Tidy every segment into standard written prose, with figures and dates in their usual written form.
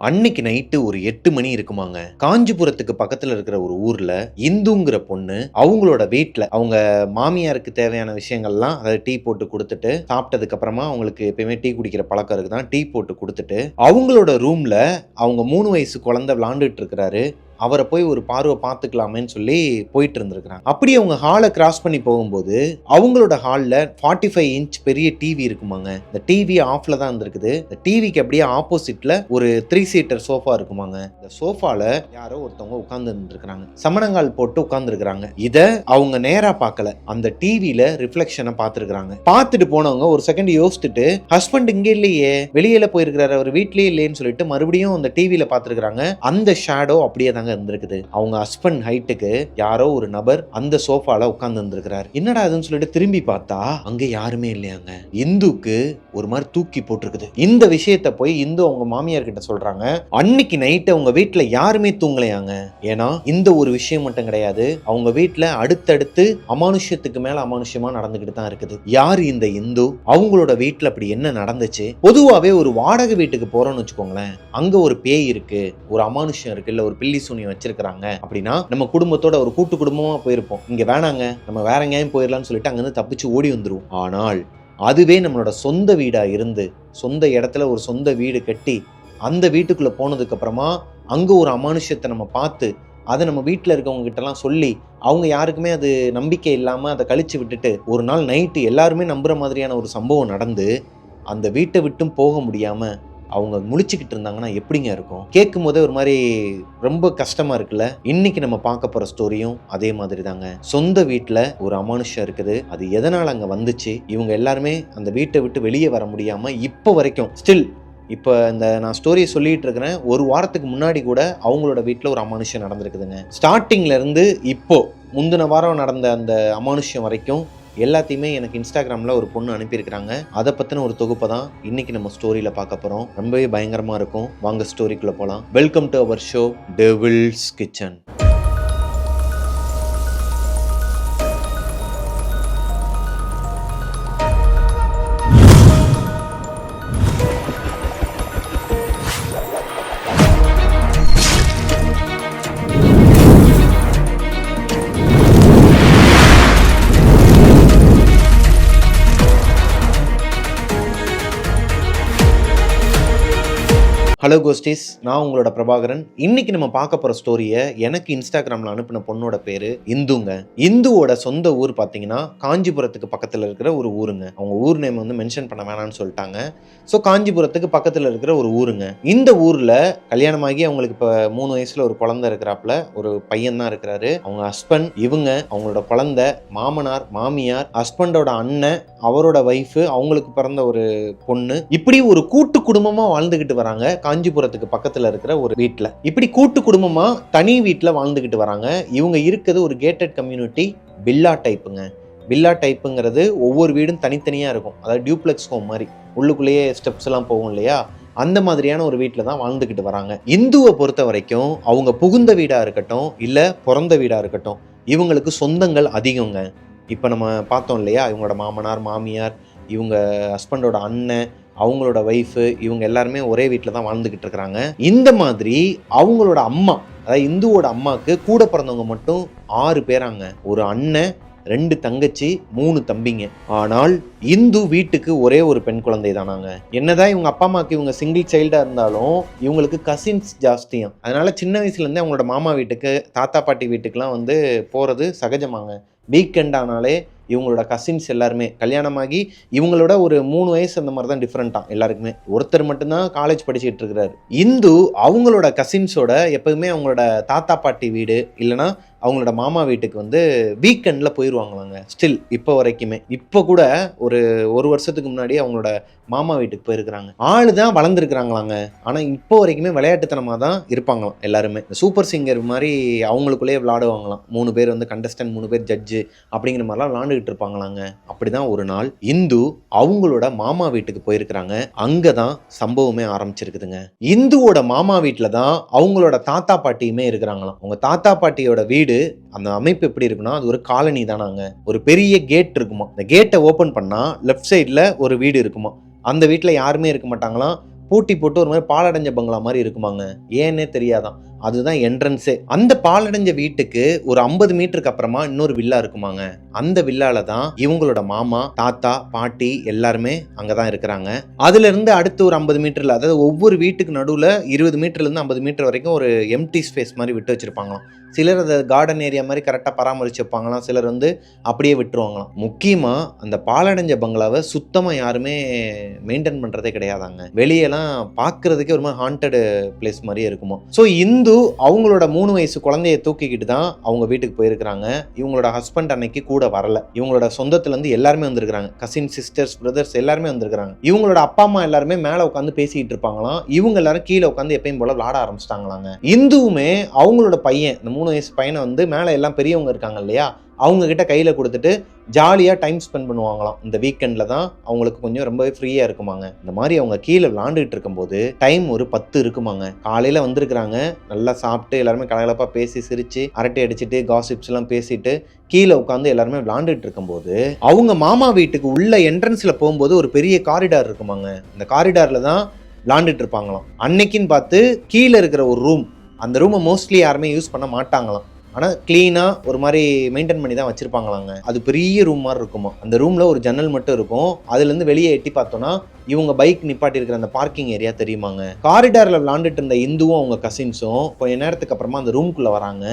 அன்னைக்கு நைட்டு ஒரு 8 மணி இருக்குமாங்க. காஞ்சிபுரத்துக்கு பக்கத்துல இருக்கிற ஒரு ஊர்ல இந்துங்கிற பொண்ணு அவங்களோட வீட்ல அவங்க மாமியாருக்கு தேவையான விஷயங்கள்லாம் அதாவது டீ போட்டு குடுத்துட்டு, சாப்பிட்டதுக்கு அப்புறமா அவங்களுக்கு எப்பயுமே டீ குடிக்கிற பழக்கம் இருக்குதான். டீ போட்டு குடுத்துட்டு, அவங்களோட ரூம்ல அவங்க 3 வயசு குழந்தை விளையாண்டுட்டு இருக்கிறாரு. அவர போய் ஒரு பார்வை பார்த்துக்கலாமேன்னு சொல்லி போயிட்டு இருந்திருக்காங்க. அப்படி அவங்க ஹால கிராஸ் பண்ணி போகும்போது, அவங்களோட ஹால்ல 45 இன்ச் பெரிய டிவி இருக்குமாங்க. இந்த டிவி ஆஃப்ல தான் இருந்திருக்குது. இந்த டிவிக்கு அப்படியே ஆப்போசிட்ல ஒரு 3 சீட்டர் சோஃபா இருக்குமாங்க. இந்த சோஃபால யாரோ ஒருத்தவங்க உட்கார்ந்து இருந்திருக்காங்க. சமணங்கால் போட்டு உட்கார்ந்து இருக்காங்க. இத அவங்க நேரா பார்க்கல. அந்த டிவில ரிஃப்ளெக்ஷனை பார்த்திருக்காங்க. பார்த்துட்டு போனவங்க ஒரு செகண்ட் யோசிச்சுட்டு, ஹஸ்பண்ட் இங்க இல்லையே, வெளியில போயிருக்கிறாரு, அவர் வீட்லயே இல்லையேன்னு சொல்லிட்டு மறுபடியும் அந்த டிவில பார்த்திருக்காங்க. அந்த ஷேடோ அப்படியே தாங்க இருந்திருக்குது. அவங்க ஹஸ்பண்ட் ஹைட்டுக்கு யாரோ ஒரு நபர் அந்த சோஃபால உட்கார்ந்து இருந்திருக்கிறார். என்னடா அதுன்னு சொல்லிட்டு திரும்பி பார்த்தா அங்க யாருமே இல்லையாங்க. இந்துக்கு ஒரு மாதிரி தூக்கி போட்டிருக்குது. இந்த விஷயத்தை போய் இந்து அவங்க மாமியார் கிட்ட சொல்றாங்க. அன்னைக்கு நைட்டு அவங்க வீட்டுல யாருமே தூங்கலையாங்க. ஏன்னா இந்த ஒரு விஷயம் மட்டும் கிடையாது, அவங்க வீட்டுல அடுத்தடுத்து அமானுஷ்யத்துக்கு மேல அமானுஷ்யமா நடந்துகிட்டு தான் இருக்குது. யாரு இந்த இந்து, அவங்களோட வீட்டுல அப்படி என்ன நடந்துச்சு? பொதுவாவே ஒரு வாடகை வீட்டுக்கு போறோம்னு வச்சுக்கோங்களேன், அங்க ஒரு பேய் இருக்கு, ஒரு அமானுஷ்யம் இருக்கு, இல்ல ஒரு பில்லி சூனியம் வச்சிருக்காங்க அப்படின்னா நம்ம குடும்பத்தோட ஒரு கூட்டு குடும்பமா போயிருப்போம். இங்க வேணாங்க, நம்ம வேற எங்கேயும் போயிடலாம்னு சொல்லிட்டு அங்கிருந்து தப்பிச்சு ஓடி வந்துருவோம். ஆனால் அதுவே நம்மளோட சொந்த வீடா இருந்து, சொந்த இடத்துல ஒரு சொந்த வீடு கட்டி அந்த வீட்டுக்குள்ள போனதுக்கு அப்புறமா அங்க ஒரு அமானுஷ்யத்தை நம்ம பார்த்து அதை நம்ம வீட்டில் இருக்கவங்க கிட்டலாம் சொல்லி அவங்க யாருக்குமே அது நம்பிக்கை இல்லாம அதை கழிச்சு விட்டுட்டு ஒரு நாள் நைட்டு எல்லாருமே நம்புற மாதிரியான ஒரு சம்பவம் நடந்து அந்த வீட்டை விட்டும் போக முடியாம அவங்க முழிச்சுக்கிட்டு இருந்தாங்கன்னா எப்படிங்க இருக்கும்? கேட்கும் போதே ஒரு மாதிரி ரொம்ப கஷ்டமா இருக்குல்ல. இன்னைக்கு நம்ம பார்க்க போற ஸ்டோரியும் அதே மாதிரி தாங்க. சொந்த வீட்டுல ஒரு அமானுஷம் இருக்குது. அது எதனால அங்க வந்துச்சு, இவங்க எல்லாருமே அந்த வீட்டை விட்டு வெளியே வர முடியாம இப்போ வரைக்கும் ஸ்டில் இப்போ இந்த நான் ஸ்டோரியை சொல்லிட்டு இருக்கிறேன், ஒரு வாரத்துக்கு முன்னாடி கூட அவங்களோட வீட்டில் ஒரு அமானுஷ்யம் நடந்திருக்குதுங்க. ஸ்டார்டிங்ல இருந்து இப்போ முந்தின வாரம் நடந்த அந்த அமானுஷ்யம் வரைக்கும் எல்லாத்தையுமே எனக்கு இன்ஸ்டாகிராமில் ஒரு பொண்ணு அனுப்பியிருக்கிறாங்க. அதை பற்றின ஒரு தொகுப்பை தான் இன்னைக்கு நம்ம ஸ்டோரியில் பார்க்க போகிறோம். ரொம்பவே பயங்கரமாக இருக்கும். வாங்க ஸ்டோரிக்குள்ளே போகலாம். Welcome to our show devil's kitchen. Hello ghosties, நான் உங்களோட பிரபாகரன். இன்னைக்கு நம்ம பார்க்க போற ஸ்டோரியை எனக்கு இன்ஸ்டாகிராம்ல அனுப்பின பொண்ணோட பேரு இந்துங்க. இந்துவோட சொந்த ஊர் பார்த்தீங்கன்னா காஞ்சிபுரத்துக்கு பக்கத்தில் இருக்கிற ஒரு ஊருங்க. அவங்க ஊர் நேம் வந்து மென்ஷன் பண்ண வேணாம்னு சொல்லிட்டாங்க. ஸோ காஞ்சிபுரத்துக்கு பக்கத்தில் இருக்கிற ஒரு ஊருங்க. இந்த ஊர்ல கல்யாணமாகி அவங்களுக்கு இப்போ 3 வயசுல ஒரு குழந்தை இருக்கிறாப்புல, ஒரு பையன் தான் இருக்கிறாரு. அவங்க ஹஸ்பண்ட், இவங்க, அவங்களோட குழந்தை, மாமனார், மாமியார், ஹஸ்பண்டோட அண்ணன், அவரோட ஒய்ஃபு, அவங்களுக்கு பிறந்த ஒரு பொண்ணு, இப்படி ஒரு கூட்டு குடும்பமா வாழ்ந்துகிட்டு வராங்க காஞ்சிபுரத்துக்கு பக்கத்துல இருக்கிற ஒரு வீட்டுல. இப்படி கூட்டு குடும்பமா தனி வீட்டுல வாழ்ந்துகிட்டு வராங்க. இவங்க இருக்கிறது ஒரு கேட்டட் கம்யூனிட்டி, வில்லா டைப்புங்க. வில்லா டைப்புங்கிறது ஒவ்வொரு வீடும் தனித்தனியா இருக்கும். அதாவது டியூப்ளெக்ஸ் ஹோம் மாதிரி உள்ளுக்குள்ளேயே ஸ்டெப்ஸ் எல்லாம் போகும் இல்லையா, அந்த மாதிரியான ஒரு வீட்டில் தான் வாழ்ந்துக்கிட்டு வராங்க. இந்துவை பொறுத்த வரைக்கும் அவங்க புகுந்த வீடாக இருக்கட்டும் இல்லை பிறந்த வீடாக இருக்கட்டும், இவங்களுக்கு சொந்தங்கள் அதிகங்க. இப்போ நம்ம பார்த்தோம் இல்லையா, இவங்களோட மாமனார், மாமியார், இவங்க ஹஸ்பண்டோட அண்ணன், அவங்களோட ஒய்ஃபு, இவங்க எல்லாருமே ஒரே வீட்டில் தான் வாழ்ந்துக்கிட்டு இருக்கிறாங்க. இந்த மாதிரி அவங்களோட அம்மா, அதாவது இந்துவோட அம்மாவுக்கு கூட பிறந்தவங்க மட்டும் 6 பேராங்க. ஒரு அண்ணன், 2 தங்கச்சி, 3 தம்பிங்க. ஆனால் இந்து வீட்டுக்கு ஒரே ஒரு பெண் குழந்தை தானாங்க. என்னதான் இவங்க அப்பா அம்மாவுக்கு இவங்க சிங்கிள் சைல்டா இருந்தாலும் இவங்களுக்கு கசின்ஸ் ஜாஸ்தியும். அதனால சின்ன வயசுலேருந்தே அவங்களோட மாமா வீட்டுக்கு, தாத்தா பாட்டி வீட்டுக்கெல்லாம் வந்து போகிறது சகஜமாங்க. வீக்கெண்ட் ஆனாலே இவங்களோட கசின்ஸ் எல்லாருமே கல்யாணமாகி இவங்களோட ஒரு 3 வயசு அந்த மாதிரி தான் டிஃப்ரெண்ட்டாக எல்லாருக்குமே. ஒருத்தர் மட்டும்தான் காலேஜ் படிச்சுட்டு இருக்கிறாரு. இந்து அவங்களோட கசின்ஸோட எப்பவுமே அவங்களோட தாத்தா பாட்டி வீடு இல்லைனா அவங்களோட மாமா வீட்டுக்கு வந்து வீக்கெண்டில் போயிடுவாங்களாங்க. ஸ்டில் இப்போ வரைக்குமே. இப்போ கூட ஒரு வருஷத்துக்கு முன்னாடி அவங்களோட மாமா வீட்டுக்கு போயிருக்கிறாங்க. ஆளு தான் வளர்ந்துருக்குறாங்களாங்க. ஆனால் இப்போ வரைக்குமே விளையாட்டுத்தனமாக தான் இருப்பாங்களாம் எல்லாருமே. சூப்பர் சிங்கர் மாதிரி அவங்களுக்குள்ளேயே விளையாடுவாங்களாம். 3 பேர் வந்து கண்டஸ்டன்ட், 3 பேர் ஜட்ஜு அப்படிங்கிற மாதிரிலாம் விளாண்டுக்கிட்டு இருப்பாங்களாங்க. அப்படிதான் ஒரு நாள் இந்து அவங்களோட மாமா வீட்டுக்கு போயிருக்கிறாங்க. அங்கே தான் சம்பவமே ஆரம்பிச்சிருக்குதுங்க. இந்துவோட மாமா வீட்டில் தான் அவங்களோட தாத்தா பாட்டியுமே இருக்கிறாங்களாம். அவங்க தாத்தா பாட்டியோட வீடு, அந்த அமைப்பு எப்படி இருக்குன்னா, அது ஒரு காலனி தானாங்க. ஒரு பெரிய கேட் இருக்குமா. அந்த கேட்டை ஓபன் பண்ணா லெஃப்ட் சைட்ல ஒரு வீடு இருக்குமா. அந்த வீட்டில் யாருமே இருக்க மாட்டாங்களாம். பூட்டி போட்டு ஒரு மாதிரி பாலடைஞ்ச பங்களா மாதிரி இருக்குமாங்க. ஏன்னே தெரியாதான். அதுதான் என்ட்ரன்ஸே. அந்த பாலடைஞ்ச வீட்டுக்கு ஒரு 50 மீட்டருக்கு அப்புறமா இன்னொரு வில்லா இருக்குமாங்க. அந்த வில்லால தான் இவங்களோட மாமா, தாத்தா, பாட்டி எல்லாருமே அங்கதான் இருக்கிறாங்க. அதுல இருந்து அடுத்து ஒரு 50 மீட்டர்ல, அதாவது ஒவ்வொரு வீட்டுக்கு நடுவுல 20 மீட்டர்ல இருந்து 50 மீட்டர் வரைக்கும் ஒரு எம்டி ஸ்பேஸ் மாதிரி விட்டு வச்சிருப்பாங்களாம். சிலர் அதை கார்டன் ஏரியா மாதிரி கரெக்டாக பராமரிச்சு வைப்பாங்களாம், சிலர் வந்து அப்படியே விட்டுருவாங்களாம். முக்கியமாக அந்த பாலடைஞ்ச பங்களாவை சுத்தமாக யாருமே மெயின்டைன் பண்ணுறதே கிடையாதாங்க. வெளியெல்லாம் பார்க்கறதுக்கே ஒரு மாதிரி ஹாண்டட் பிளேஸ் மாதிரியே இருக்குமோ. ஸோ இந்து அவங்களோட 3 வயசு குழந்தைய தூக்கிக்கிட்டு தான் அவங்க வீட்டுக்கு போயிருக்கிறாங்க. இவங்களோட ஹஸ்பண்ட் அன்னைக்கு கூட வரல. இவங்களோட சொந்தத்துலேருந்து எல்லாருமே வந்திருக்கிறாங்க. கசின், சிஸ்டர்ஸ், பிரதர்ஸ் எல்லாருமே வந்திருக்கிறாங்க. இவங்களோட அப்பா அம்மா எல்லாருமே மேலே உட்காந்து பேசிக்கிட்டு இருப்பாங்களாம். இவங்க எல்லாரும் கீழே உட்காந்து எப்பயும் போல விளாட ஆரம்பிச்சிட்டாங்களாங்க. இந்துவுமே அவங்களோட பையன், இந்த 3 வயசு பையனை வந்து மேலே எல்லாம் பெரியவங்க இருக்காங்க இல்லையா, அவங்க கிட்ட கையில் கொடுத்துட்டு ஜாலியாக டைம் ஸ்பெண்ட் பண்ணுவாங்களாம். இந்த வீக்கெண்டில் தான் அவங்களுக்கு கொஞ்சம் ரொம்பவே ஃப்ரீயாக இருக்குமாங்க. இந்த மாதிரி அவங்க கீழே விளாண்டுட்டு இருக்கும்போது டைம் ஒரு 10 இருக்குமாங்க. காலையில் வந்திருக்கிறாங்க, நல்லா சாப்பிட்டு எல்லாருமே கலகலப்பாக பேசி சிரித்து அரட்டை அடிச்சுட்டு காசிப்ஸ் எல்லாம் பேசிட்டு கீழே உட்காந்து எல்லாருமே விளாண்டுட்டு இருக்கும்போது அவங்க மாமா வீட்டுக்கு உள்ள என்ட்ரன்ஸில் போகும்போது ஒரு பெரிய காரிடார் இருக்குமாங்க. இந்த காரிடாரில் தான் விளாண்டுட்டு இருப்பாங்களாம். அன்னைக்குன்னு பார்த்து கீழே இருக்கிற ஒரு ரூம், அந்த ரூமை மோஸ்ட்லி யாருமே யூஸ் பண்ண மாட்டாங்களாம். ஆனால் க்ளீனாக ஒரு மாதிரி மெயின்டைன் பண்ணி தான் வச்சுருப்பாங்களாங்க. அது பெரிய ரூம் மாதிரி இருக்குமா. அந்த ரூமில் ஒரு ஜன்னல் மட்டும் இருக்கும். அதுலேருந்து வெளியே எட்டி பார்த்தோன்னா இவங்க பைக் நிப்பாட்டி இருக்கிற அந்த பார்க்கிங் ஏரியா தெரியுமாங்க. காரிடாரில் விளாண்டுட்டு இருந்த இந்துவும் அவங்க கசின்ஸும் கொஞ்ச நேரத்துக்கு அப்புறமா அந்த ரூம்குள்ளே வராங்க.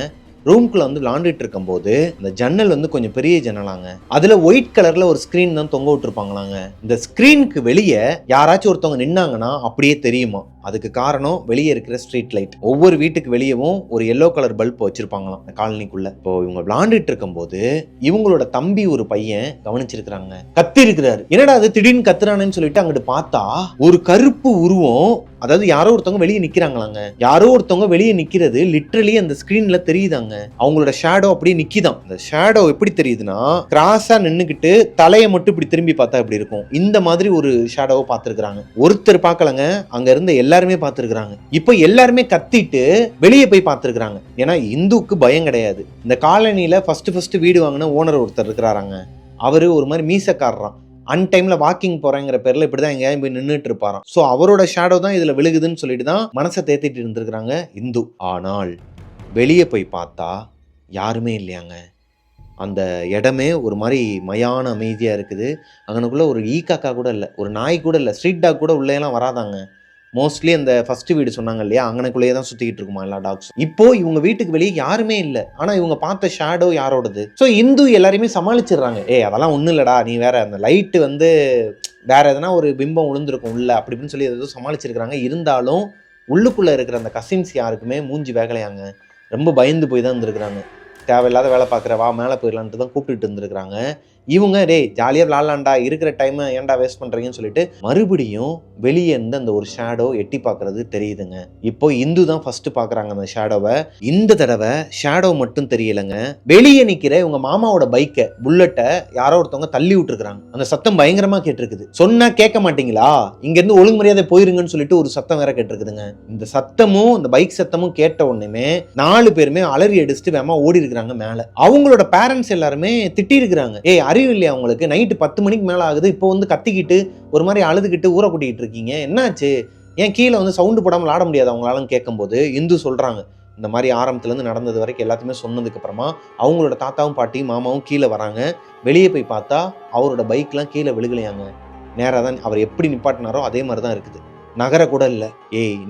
ரூம்குள்ள வந்து விளாண்டுட்டு இருக்கும்போது அந்த ஜன்னல் வந்து கொஞ்சம் பெரிய ஜன்னலாங்க. அதுல ஒயிட் கலர்ல ஒரு ஸ்கிரீன் தான் தொங்க விட்டுருப்பாங்களாங்க. இந்த ஸ்கிரீனுக்கு வெளியே யாராச்சும் ஒருத்தவங்க நின்னாங்கன்னா அப்படியே தெரியுமா. அதுக்கு காரணம் வெளியே இருக்கிற ஸ்ட்ரீட் லைட். ஒவ்வொரு வீட்டுக்கு வெளியவும் ஒரு எல்லோ கலர் பல்ப் வச்சிருப்பாங்களாம் அந்த காலனிக்குள்ள. இப்போ இவங்க விளாண்டுட்டு இருக்கும்போது இவங்களோட தம்பி ஒரு பையன் கவனிச்சிருக்கிறாங்க. கத்தி இருக்கிறாரு. என்னடா அது திடீர்னு கத்துறானு சொல்லிட்டு அங்கிட்டு பார்த்தா ஒரு கருப்பு உருவம், அதாவது யாரோ ஒருத்தவங்க வெளியே நிக்கிறாங்களாங்க. யாரோ ஒருத்தவங்க வெளியே நிக்கிறது லிட்டரலி அந்த ஸ்கிரீன்ல தெரியுதாங்க. அவங்களோட ஷேடோ அப்படியே நிக்கிதான். அந்த ஷேடோ எப்படி தெரியுதுன்னா கிராஸா நின்னுக்கிட்டு தலையை மட்டும் இப்படி திரும்பி பார்த்தா எப்படி இருக்கும், இந்த மாதிரி ஒரு ஷேடோவை பார்த்திருக்காங்க. ஒருத்தர் பார்க்கலங்க, அங்க இருந்த எல்லாருமே பார்த்திருக்காங்க. இப்போ எல்லாருமே கத்திட்டு வெளியே போய் பார்த்திருக்காங்க. ஏன்னா இந்துக்கு பயம் கிடையாது. இந்த காலனில ஃபர்ஸ்ட் வீடு வாங்கின ஓனர் ஒருத்தர் இருக்கிறாராங்க. அவரு ஒரு மாதிரி மீசக்காரராம். அன்டைம்ல வாக்கிங் போறேங்கிற பேர்ல இப்படிதான் எங்கேயும் போய் நின்றுட்டு இருப்பாராம். ஸோ அவரோட ஷேடோ தான் இதுல விழுகுதுன்னு சொல்லிட்டு தான் மனசை தேத்திட்டு இருந்திருக்கிறாங்க இந்து. ஆனால் வெளியே போய் பார்த்தா யாருமே இல்லையாங்க. அந்த இடமே ஒரு மாதிரி மயான அமைதியாக இருக்குது. அங்கனுக்குள்ளே ஒரு ஈக்காக்கா கூட இல்லை, ஒரு நாய் கூட இல்லை, ஸ்ட்ரீட் டாக் கூட உள்ளேலாம் வராதாங்க. மோஸ்ட்லி அந்த ஃபர்ஸ்ட் வீடு சொன்னாங்க இல்லையா, அங்கனுக்குள்ளேயே தான் சுற்றிக்கிட்டு இருக்குமா எல்லா டாக்ஸ். இப்போ இவங்க வீட்டுக்கு வெளியே யாருமே இல்லை. ஆனால் இவங்க பார்த்த ஷேடோ யாரோடது. ஸோ இந்து எல்லாருமே சமாளிச்சிடுறாங்க. அதெல்லாம் ஒன்றும் இல்லைடா, நீ வேற அந்த லைட்டு வந்து வேற எதனா ஒரு பிம்பம் விழுந்திருக்கும் உள்ள அப்படி இப்படின்னு சொல்லி எதுவும் சமாளிச்சிருக்கிறாங்க. இருந்தாலும் உள்ளுக்குள்ளே இருக்கிற அந்த கசின்ஸ் யாருக்குமே மூஞ்சி வேகலையாங்க. ரொம்ப பயந்து போய் தான் இருந்திருக்கிறாங்க. தேவையில்லாத வேலை பார்க்குற, வா மேலே போயிடலான்ட்டு தான் கூப்பிட்டுட்டு இருந்திருக்கிறாங்க. இவங்க ஜாலியாக விளாட்லாண்டா, இருக்கிற டைமை ஏன்டா வேஸ்ட் பண்ணுறீங்கன்னு சொல்லிட்டு மறுபடியும் வெளியே இருந்து அந்த ஒரு ஷேடோ எட்டி பார்க்கறது தெரியுதுங்க. இப்போ இந்து தான் ஃபர்ஸ்ட் பார்க்குறாங்க அந்த ஷேடோவை. இந்த தடவை ஷேடோ மட்டும் தெரியலைங்க, வெளியே நிற்கிற இவங்க மாமாவோட பைக்கை, புல்லட்டை யாரோ ஒருத்தவங்க தள்ளி விட்டுருக்காங்க. அந்த சத்தம் பயங்கரமாக கேட்டிருக்குது. சொன்னா கேட்க மாட்டீங்களா, இங்கேருந்து ஒழுங்கு மரியாதை போயிருங்கன்னு சொல்லிட்டு ஒரு சத்தம் வேற கேட்டிருக்குதுங்க. இந்த சத்தமும் இந்த பைக் சத்தமும் கேட்ட உடனே 4 பேருமே அலறி அடிச்சுட்டு வேமா ஓடி இருக்கிறாங்க மேலே. அவங்களோட பேரண்ட்ஸ் எல்லாருமே திட்டி இருக்கிறாங்க. அறிவு இல்லையா உங்களுக்கு, நைட்டு 10 மணிக்கு மேலே ஆகுது, இப்போ வந்து கத்திக்கிட்டு ஒரு மாதிரி அழுதுகிட்டு ஊற கூட்டிகிட்டு இருக்கீங்க, என்னாச்சு, ஏன் கீழே வந்து சவுண்டு போடாமல் ஆட முடியாது அவங்களாலும் கேட்கும்போது இந்து சொல்கிறாங்க. இந்த மாதிரி ஆரம்பத்துலேருந்து நடந்தது வரைக்கும் எல்லாத்தையுமே சொன்னதுக்கப்புறமா அவங்களோட தாத்தாவும் பாட்டியும் மாமாவும் கீழே வராங்க. வெளியே போய் பார்த்தா அவரோட பைக்லாம் கீழே விழுகலையாங்க. நேராக தான் அவர் எப்படி நிப்பாட்டினாரோ அதே மாதிரி தான் இருக்குது, நகர கூட இல்லை.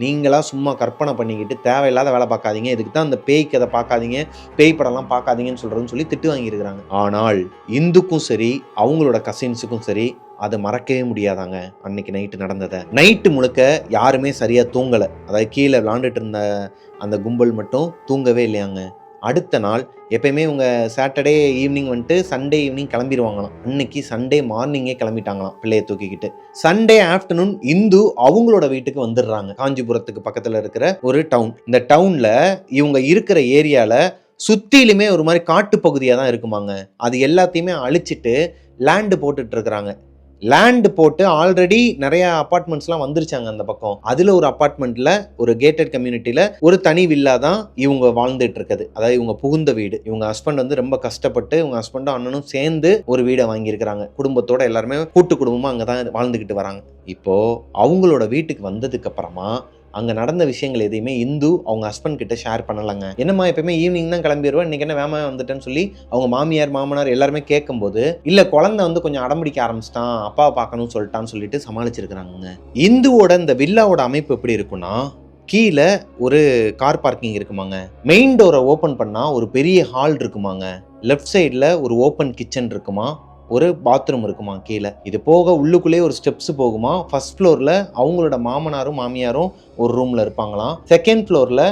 நீங்களா சும்மா கற்பனை பண்ணிக்கிட்டு தேவையில்லாத வேலை பார்க்காதீங்க, இதுக்கு தான் அந்த பேய் கதை பார்க்காதீங்க, பேய் படம்லாம் பார்க்காதீங்கன்னு சொல்கிறதுன்னு சொல்லி திட்டு வாங்கியிருக்கிறாங்க. ஆனால் இந்துக்கும் சரி அவங்களோட கசின்ஸுக்கும் சரி அதை மறக்கவே முடியாதாங்க. அன்னைக்கு நைட்டு நடந்ததை, நைட்டு முழுக்க யாருமே சரியாக தூங்கலை. அதாவது கீழே விளாண்டுட்டு இருந்த அந்த கும்பல் மட்டும் தூங்கவே இல்லையாங்க. அடுத்த நாள் எப்பயுமே இவங்க சாட்டர்டே ஈவினிங் வந்துட்டு சண்டே ஈவினிங் கிளம்பிடுவாங்களாம். அன்னைக்கு சண்டே மார்னிங்கே கிளம்பிட்டாங்களாம் பிள்ளையை தூக்கிக்கிட்டு. சண்டே ஆஃப்டர்நூன் இந்து அவங்களோட வீட்டுக்கு வந்துடுறாங்க. காஞ்சிபுரத்துக்கு பக்கத்தில் இருக்கிற ஒரு டவுன். இந்த டவுனில் இவங்க இருக்கிற ஏரியாவில் சுற்றிலுமே ஒரு மாதிரி காட்டு பகுதியாக தான் இருக்குமாங்க. அது எல்லாத்தையுமே அழிச்சிட்டு லேண்டு போட்டுட்டு இருக்கிறாங்க. லேண்ட் போட்டு ஆல்ரெடி நிறைய அபார்ட்மெண்ட்ஸ்லாம் வந்துருச்சாங்க அந்த பக்கம். அதுல ஒரு அபார்ட்மெண்ட்ல ஒரு கேட்டட் கம்யூனிட்டியில ஒரு தனி வில்லா தான் இவங்க வாழ்ந்துட்டு இருக்குது. அதாவது இவங்க புகுந்த வீடு. இவங்க ஹஸ்பண்ட் வந்து ரொம்ப கஷ்டப்பட்டு இவங்க ஹஸ்பண்டும் அண்ணனும் சேர்ந்து ஒரு வீடை வாங்கியிருக்கிறாங்க. குடும்பத்தோட எல்லாருமே கூட்டு குடும்பமா அங்கதான் வாழ்ந்துகிட்டு வராங்க. இப்போ அவங்களோட வீட்டுக்கு வந்ததுக்கு அப்புறமா அங்க நடந்த விஷயங்கள் எதையுமே இந்து அவங்க ஹஸ்பண்ட் கிட்ட ஷேர் பண்ணலங்க. என்னம்மா எப்பயுமே ஈவினிங் தான் கிளம்பிடுவேன், இன்னைக்கு என்ன வேமா வந்துட்டேன்னு சொல்லி அவங்க மாமியார் மாமனார் எல்லாருமே கேட்கும்போது இல்ல குழந்தை வந்து கொஞ்சம் அடம்பிடிக்க ஆரம்பிச்சிட்டான், அப்பாவை பார்க்கணும்னு சொல்லிட்டான்னு சொல்லிட்டு சமாளிச்சிருக்கிறாங்க. இந்துவோட இந்த வில்லாவோட அமைப்பு எப்படி இருக்குன்னா, கீழே ஒரு கார் பார்க்கிங் இருக்குமாங்க, மெயின் டோரை ஓபன் பண்ணா ஒரு பெரிய ஹால் இருக்குமாங்க, லெஃப்ட் சைடில் ஒரு ஓப்பன் கிச்சன் இருக்குமா, ஒரு பாத்ரூம் இருக்குமா கீழே. இது போக உள்ளுக்குள்ளேயே ஒரு ஸ்டெப்ஸ் போகுமா. ஃபர்ஸ்ட் ஃப்ளோரில் அவங்களோட மாமனாரும் மாமியாரும் ஒரு ரூமில் இருப்பாங்களாம். செகண்ட் ஃப்ளோரில்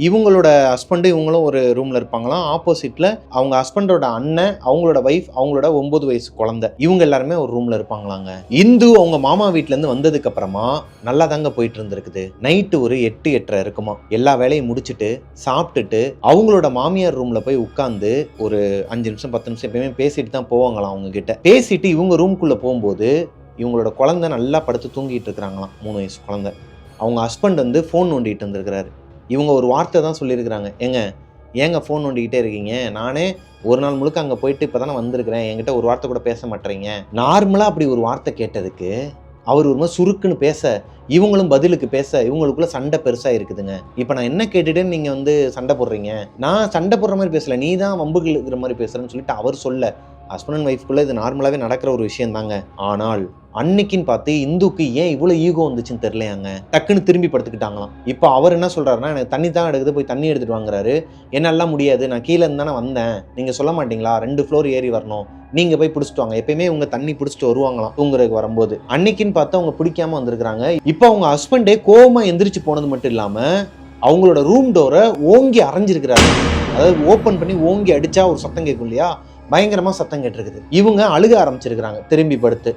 இவங்களோட ஹஸ்பண்டு இவங்களும் ஒரு ரூமில் இருப்பாங்களாம். ஆப்போசிட்டில் அவங்க ஹஸ்பண்டோட அண்ணன், அவங்களோட ஒய்ஃப், அவங்களோட 9 வயசு குழந்தை, இவங்க எல்லாருமே ஒரு ரூமில் இருப்பாங்களாங்க. இந்து அவங்க மாமா வீட்டிலேருந்து வந்ததுக்கு அப்புறமா நல்லா தாங்க போயிட்டு இருந்திருக்குது. நைட்டு ஒரு 8-8:30 இருக்குமா. எல்லா வேலையும் முடிச்சுட்டு சாப்பிட்டுட்டு அவங்களோட மாமியார் ரூமில் போய் உட்காந்து ஒரு 5 நிமிஷம் 10 நிமிஷம் எப்பயுமே பேசிட்டு தான் போவாங்களாம். அவங்க கிட்ட பேசிட்டு இவங்க ரூம்குள்ளே போகும்போது இவங்களோட குழந்தை நல்லா படுத்து தூங்கிட்டு இருக்கிறாங்களாம். 3 வயசு குழந்தை. அவங்க ஹஸ்பண்ட் வந்து ஃபோன் நோண்டிட்டு இருந்திருக்கிறாரு. இவங்க ஒரு வார்த்தை தான் சொல்லியிருக்கிறாங்க, ஏங்க ஃபோன் நோண்டிக்கிட்டே இருக்கீங்க, நானே ஒரு நாள் முழுக்க அங்கே போயிட்டு இப்போ தானே வந்திருக்கிறேன், என்கிட்ட ஒரு வார்த்தை கூட பேச மாட்டேறீங்க. நார்மலாக அப்படி ஒரு வார்த்தை கேட்டதுக்கு அவர் ஒரு மாதிரி சுருக்குன்னு பேச, இவங்களும் பதிலுக்கு பேச, இவங்களுக்குள்ள சண்டை பெருசாக இருக்குதுங்க. இப்போ நான் என்ன கேட்டுட்டேன்னு நீங்கள் வந்து சண்டை போடுறீங்க, நான் சண்டை போடுற மாதிரி பேசல, நீ தான் வம்புகள் இருக்கிற மாதிரி பேசுகிறேன்னு சொல்லிட்டு அவர் சொல்ல, ஹஸ்பண்ட் அண்ட் ஒய்ஃப்குள்ளே இது நார்மலாகவே நடக்கிற ஒரு விஷயம் தாங்க. ஆனால் அன்னைக்குன்னு பார்த்து இந்துக்கு ஏன் இவ்வளோ ஈகோ வந்துச்சுன்னு தெரியலையாங்க. டக்குன்னு திரும்பி படுத்துக்கிட்டாங்களாம். இப்போ அவர் என்ன சொல்கிறாருன்னா, எனக்கு தண்ணி தான் எடுக்குது, போய் தண்ணி எடுத்துகிட்டு வாங்குறாரு. என்னெல்லாம் முடியாது, நான் கீழே இருந்தானே வந்தேன், நீங்கள் சொல்ல மாட்டீங்களா 2 ஃப்ளோர் ஏறி வரணும், நீங்கள் போய் பிடிச்சிட்டு வாங்க. எப்பயுமே இவங்க தண்ணி பிடிச்சிட்டு வருவாங்களாம் தூங்குறதுக்கு வரும்போது. அன்னைக்குன்னு பார்த்து அவங்க பிடிக்காம வந்திருக்கிறாங்க. இப்போ அவங்க ஹஸ்பண்டே கோவமா எந்திரிச்சு போனது மட்டும் இல்லாமல் அவங்களோட ரூம் டோரை ஓங்கி அரைஞ்சிருக்கிறாரு. அதாவது ஓப்பன் பண்ணி ஓங்கி அடிச்சா ஒரு சத்தம் கேட்கும் இல்லையா, பயங்கரமா சத்தம் கேட்டிருக்குது. இவங்க அழுக ஆரம்பிச்சிருக்கிறாங்க திரும்பி படுத்து.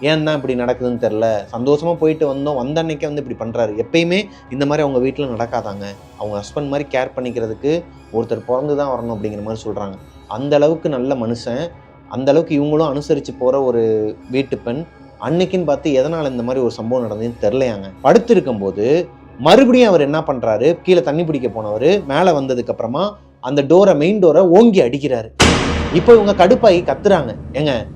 ஏன் தான் இப்படி நடக்குதுன்னு தெரியல, சந்தோஷமா போயிட்டு வந்த அன்னைக்கே வந்து இப்படி பண்றாரு. எப்பயுமே இந்த மாதிரி அவங்க வீட்டில் நடக்காதாங்க. அவங்க ஹஸ்பண்ட் மாதிரி கேர் பண்ணிக்கிறதுக்கு ஒருத்தர் பிறந்து தான் வரணும் அப்படிங்கிற மாதிரி சொல்றாங்க. அந்த அளவுக்கு நல்ல மனுஷன், அந்த அளவுக்கு இவங்களும் அனுசரித்து போகிற ஒரு வீட்டு பெண். அன்னைக்குன்னு பார்த்து எதனால் இந்த மாதிரி ஒரு சம்பவம் நடந்ததுன்னு தெரிலையாங்க. படுத்து இருக்கும்போது மறுபடியும் அவர் என்ன பண்ணுறாரு, கீழே தண்ணி பிடிக்க போனவர் மேலே வந்ததுக்கப்புறமா அந்த டோரை, மெயின் டோரை ஓங்கி அடிக்கிறாரு. இப்போ இவங்க கடுப்பாகி கத்துறாங்க,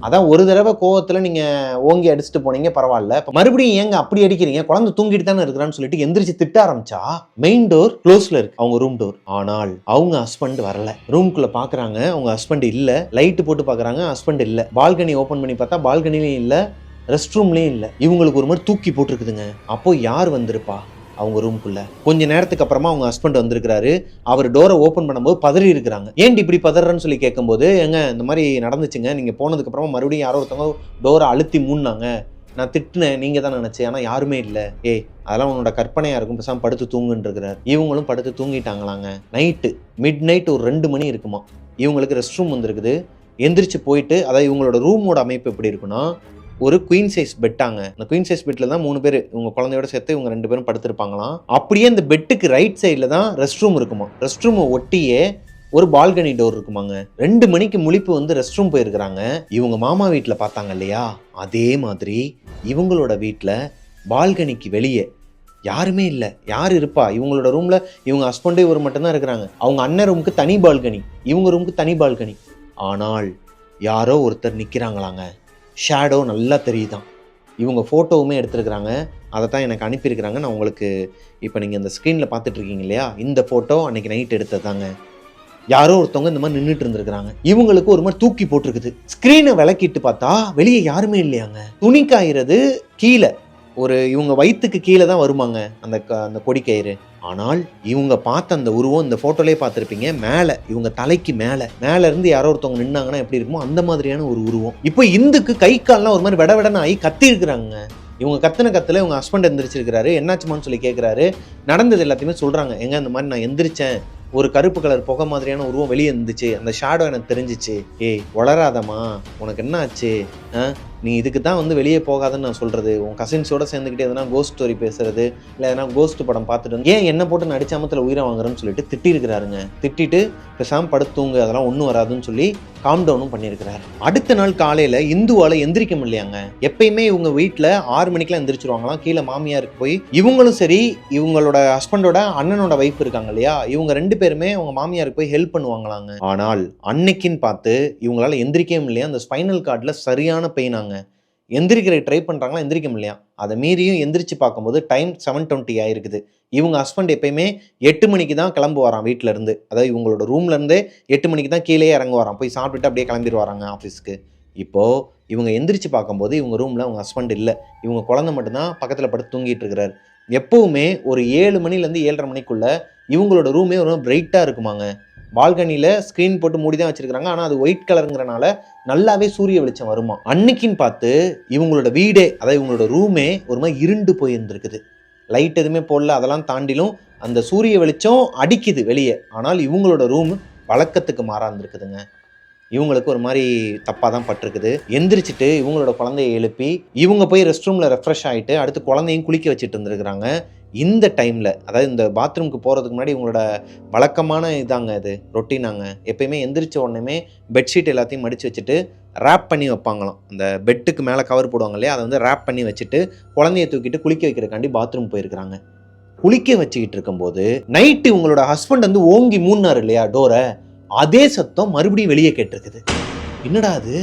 அதான் ஒரு தடவை கோவத்தில் நீங்கள் ஓங்கி அடிச்சுட்டு போனீங்க பரவாயில்ல, இப்போ மறுபடியும் ஏங்க அப்படி அடிக்கிறீங்க, குழந்தை தூங்கிட்டு தானே இருக்கிறான்னு சொல்லிட்டு எந்திரிச்சு திட்ட ஆரம்பிச்சா. மெயின் டோர் க்ளோஸ்ல இருக்கு அவங்க ரூம் டோர். ஆனால் அவங்க ஹஸ்பண்ட் வரல. ரூம்குள்ள பாக்குறாங்க, அவங்க ஹஸ்பண்ட் இல்ல. லைட் போட்டு பாக்குறாங்க, ஹஸ்பண்ட் இல்ல. பால்கனி ஓபன் பண்ணி பார்த்தா பால்கனிலையும் இல்ல, ரெஸ்ட் ரூம்லயும் இல்ல. இவங்களுக்கு ஒரு மாதிரி தூக்கி போட்டுருக்குதுங்க. அப்போ யார் வந்திருப்பா அவங்க ரூம்குள்ள? கொஞ்ச நேரத்துக்கு அப்புறமா அவங்க ஹஸ்பண்ட் வந்திருக்கிறாரு. அவர் டோரை ஓபன் பண்ணும்போது பதறி இருக்கிறாங்க. ஏன் இப்படி பதறன்னு சொல்லி கேட்கும்போது, இந்த மாதிரி நடந்துச்சுங்க, நீங்க போனதுக்கு அப்புறமா மறுபடியும் யாரோ ஒருத்தவங்க டோரை அழுத்தி மூடினாங்க, நான் திட்டினேன், நீங்க தான் நினைச்சேன், ஆனா யாருமே இல்லை. அதெல்லாம் உன்னோட கற்பனையா இருக்கும், பேசாம படுத்து தூங்குன்னு இருக்கிறார். இவங்களும் படுத்து தூங்கிட்டாங்களாங்க. நைட்டு மிட் நைட் ஒரு 2 மணி இருக்குமா. இவங்களுக்கு ரெஸ்ட் ரூம் வந்திருக்குது. எந்திரிச்சு போயிட்டு, அதாவது இவங்களோட ரூமோட அமைப்பு எப்படி இருக்குன்னா, ஒரு குயின் சைஸ் பெட்டாங்க. அந்த குயின் சைஸ் பெட்ல தான் 3 பேர், இவங்க குழந்தையோட சேர்த்து இவங்க 2 பேரும் படுத்திருப்பாங்களாம். அப்படியே அந்த பெட்டுக்கு ரைட் சைட்ல தான் ரெஸ்ட் ரூம் இருக்குமா. ரெஸ்ட் ரூம் ஒட்டியே ஒரு பால்கனி டோர் இருக்குமாங்க. 2 மணிக்கு முழிப்பு வந்து ரெஸ்ட் ரூம் போயிருக்கிறாங்க. இவங்க மாமா வீட்டில் பார்த்தாங்க இல்லையா, அதே மாதிரி இவங்களோட வீட்டில் பால்கனிக்கு வெளியே யாருமே இல்லை. யார் இருப்பா? இவங்களோட ரூம்ல இவங்க ஹஸ்பண்டே இவர் மட்டும்தான் இருக்கிறாங்க. அவங்க அண்ணன் ரூமுக்கு தனி பால்கனி, இவங்க ரூமுக்கு தனி பால்கனி. ஆனால் யாரோ ஒருத்தர் நிற்கிறாங்களாங்க. ஷேடோ நல்லா தெரியுதான். இவங்க ஃபோட்டோவுமே எடுத்துருக்குறாங்க, அதை தான் எனக்கு அனுப்பியிருக்கிறாங்க. நான் உங்களுக்கு இப்போ நீங்கள் இந்த ஸ்க்ரீனில் பார்த்துட்ருக்கீங்க இல்லையா, இந்த ஃபோட்டோ அன்றைக்கி நைட் எடுத்தது தாங்க. யாரோ ஒருத்தவங்க இந்த மாதிரி நின்றுட்டு இருந்திருக்கிறாங்க. இவங்களுக்கு ஒரு மாதிரி தூக்கி போட்டிருக்குது. ஸ்க்ரீனை விளக்கிட்டு பார்த்தா வெளியே யாருமே இல்லையாங்க. துணி காயிறது கீழே ஒரு இவங்க வயிற்றுக்கு கீழே தான் வருமாங்க அந்த கொடி கயிறு. ஆனால் இவங்க பார்த்த அந்த உருவம் இந்த ஃபோட்டோலேயே பார்த்துருப்பீங்க, மேலே இவங்க தலைக்கு மேலே இருந்து யாரோ ஒருத்தவங்க நின்னாங்கன்னா எப்படி இருக்குமோ அந்த மாதிரியான ஒரு உருவம். இப்போ இந்துக்கு கை கால்லாம் ஒரு மாதிரி விடவிடன்னு ஆகி கத்தி இருக்கிறாங்க. இவங்க கத்துல இவங்க ஹஸ்பண்ட் எந்திரிச்சிருக்கிறாரு. என்னாச்சுமான்னு சொல்லி கேட்குறாரு. நடந்தது எல்லாத்தையுமே சொல்கிறாங்க. இந்த மாதிரி நான் எந்திரிச்சேன், ஒரு கருப்பு கலர் புகை மாதிரியான உருவம் வெளியே இருந்துச்சு, அந்த ஷேடோ எனக்கு தெரிஞ்சிச்சு. வளராதம்மா, உனக்கு என்ன ஆச்சு, நீ இதுக்கு தான் வந்து வெளியே போகாதுன்னு நான் சொல்கிறது. உன் கசின்ஸோடு சேர்ந்துக்கிட்டு எதனா கோஸ்ட் ஸ்டோரி பேசுறது, இல்லை எதனா கோஸ்ட் படம் பார்த்துட்டு ஏன் என்ன போட்டு நடிச்சாமத்தில் உயிரை வாங்குறேன்னு சொல்லிட்டு திட்டிருக்கிறாருங்க. திட்டிட்டு பேசாமல் படுத்துங்க, அதெல்லாம் ஒன்றும் வராதுன்னு சொல்லி காம் டவுனும் பண்ணியிருக்கிறாரு. அடுத்த நாள் காலையில் இந்துவால் எந்திரிக்க முடியாங்க. எப்பயுமே இவங்க வீட்டில் 6 மணிக்கெலாம் எந்திரிச்சிருவாங்களாம். கீழே மாமியாருக்கு போய் இவங்களும் சரி, இவங்களோட ஹஸ்பண்டோட அண்ணனோட வைஃப் இருக்காங்க இல்லையா, இவங்க 2 பேருமே அவங்க மாமியாருக்கு போய் ஹெல்ப் பண்ணுவாங்களாங்க. ஆனால் அன்னைக்குன்னு பார்த்து இவங்களால எந்திரிக்கவே முடியல. அந்த ஸ்பைனல் கார்டில் சரியான பெயினாங்க. எந்திரிக்கிற ட்ரை பண்ணுறாங்களா, எந்திரிக்க முடியலையா. அதை மீறியும் எந்திரிச்சு பார்க்கும்போது டைம் 7:20 ஆயிருக்குது. இவங்க ஹஸ்பண்ட் எப்பயுமே 8 மணிக்கு தான் கிளம்புவாராம் வீட்டில இருந்து. அதாவது இவங்களோட ரூம்ல இருந்தே 8 மணிக்கு தான் கீழே இறங்குவாராம். போய் சாப்பிட்டுட்டு அப்படியே கிளம்பிடுவாராங்க ஆஃபீஸ்க்கு. இப்போ இவங்க எந்திரிச்சு பார்க்கும்போது இவங்க ரூம்ல அவங்க ஹஸ்பண்ட் இல்லை. இவங்க குழந்தை மட்டும்தான் பக்கத்தில் படுத்து தூங்கிட்டு இருக்கிறாரு. எப்பவுமே ஒரு 7 மணிலேருந்து 7:30 மணிக்குள்ள இவங்களோட ரூமே ஒரு பிரைட்டாக இருக்குமாங்க. பால்கனியில் ஸ்க்ரீன் போட்டு மூடி தான் வச்சிருக்காங்க. ஆனால் அது ஒயிட் கலருங்கிறனால நல்லாவே சூரிய வெளிச்சம் வருமா. அன்னைக்குன்னு பார்த்து இவங்களோட வீடே, அதாவது இவங்களோட ரூமே ஒரு மாதிரி இருண்டு போயிருந்துருக்குது. லைட் எதுவுமே போடல. அதெல்லாம் தாண்டிலும் அந்த சூரிய வெளிச்சம் அடிக்குது வெளியே. ஆனால் இவங்களோட ரூம் வழக்கத்துக்கு மாறா இருந்திருக்குதுங்க. இவங்களுக்கு ஒரு மாதிரி தப்பாக தான் பட்டிருக்குது. எந்திரிச்சிட்டு இவங்களோட குழந்தைய எழுப்பி இவங்க போய் ரெஸ்ட் ரூமில் ரெஃப்ரெஷ் ஆகிட்டு அடுத்து குழந்தையும் குளிக்க வச்சுட்டு இருந்துருக்குறாங்க. இந்த டைமில், அதாவது இந்த பாத்ரூமுக்கு போகிறதுக்கு முன்னாடி இவங்களோட வழக்கமான இதாங்க இது ரொட்டீனாங்க. எப்பயுமே எந்திரிச்ச உடனே பெட்ஷீட் எல்லாத்தையும் மடித்து வச்சுட்டு ரேப் பண்ணி வைப்பாங்களாம். அந்த பெட்டுக்கு மேலே கவர் போடுவாங்க இல்லையா, அதை வந்து ரேப் பண்ணி வச்சுட்டு குழந்தைய தூக்கிட்டு குளிக்க வைக்கிறக்காண்டி பாத்ரூம் போயிருக்கிறாங்க. குளிக்க வச்சுக்கிட்டு இருக்கும்போது நைட்டு இவங்களோட ஹஸ்பண்ட் வந்து ஓங்கி மூடினார் இல்லையா டோரை, அதே சத்தம் மறுபடியும் வெளியே கேட்டிருக்குது. என்னடா அது,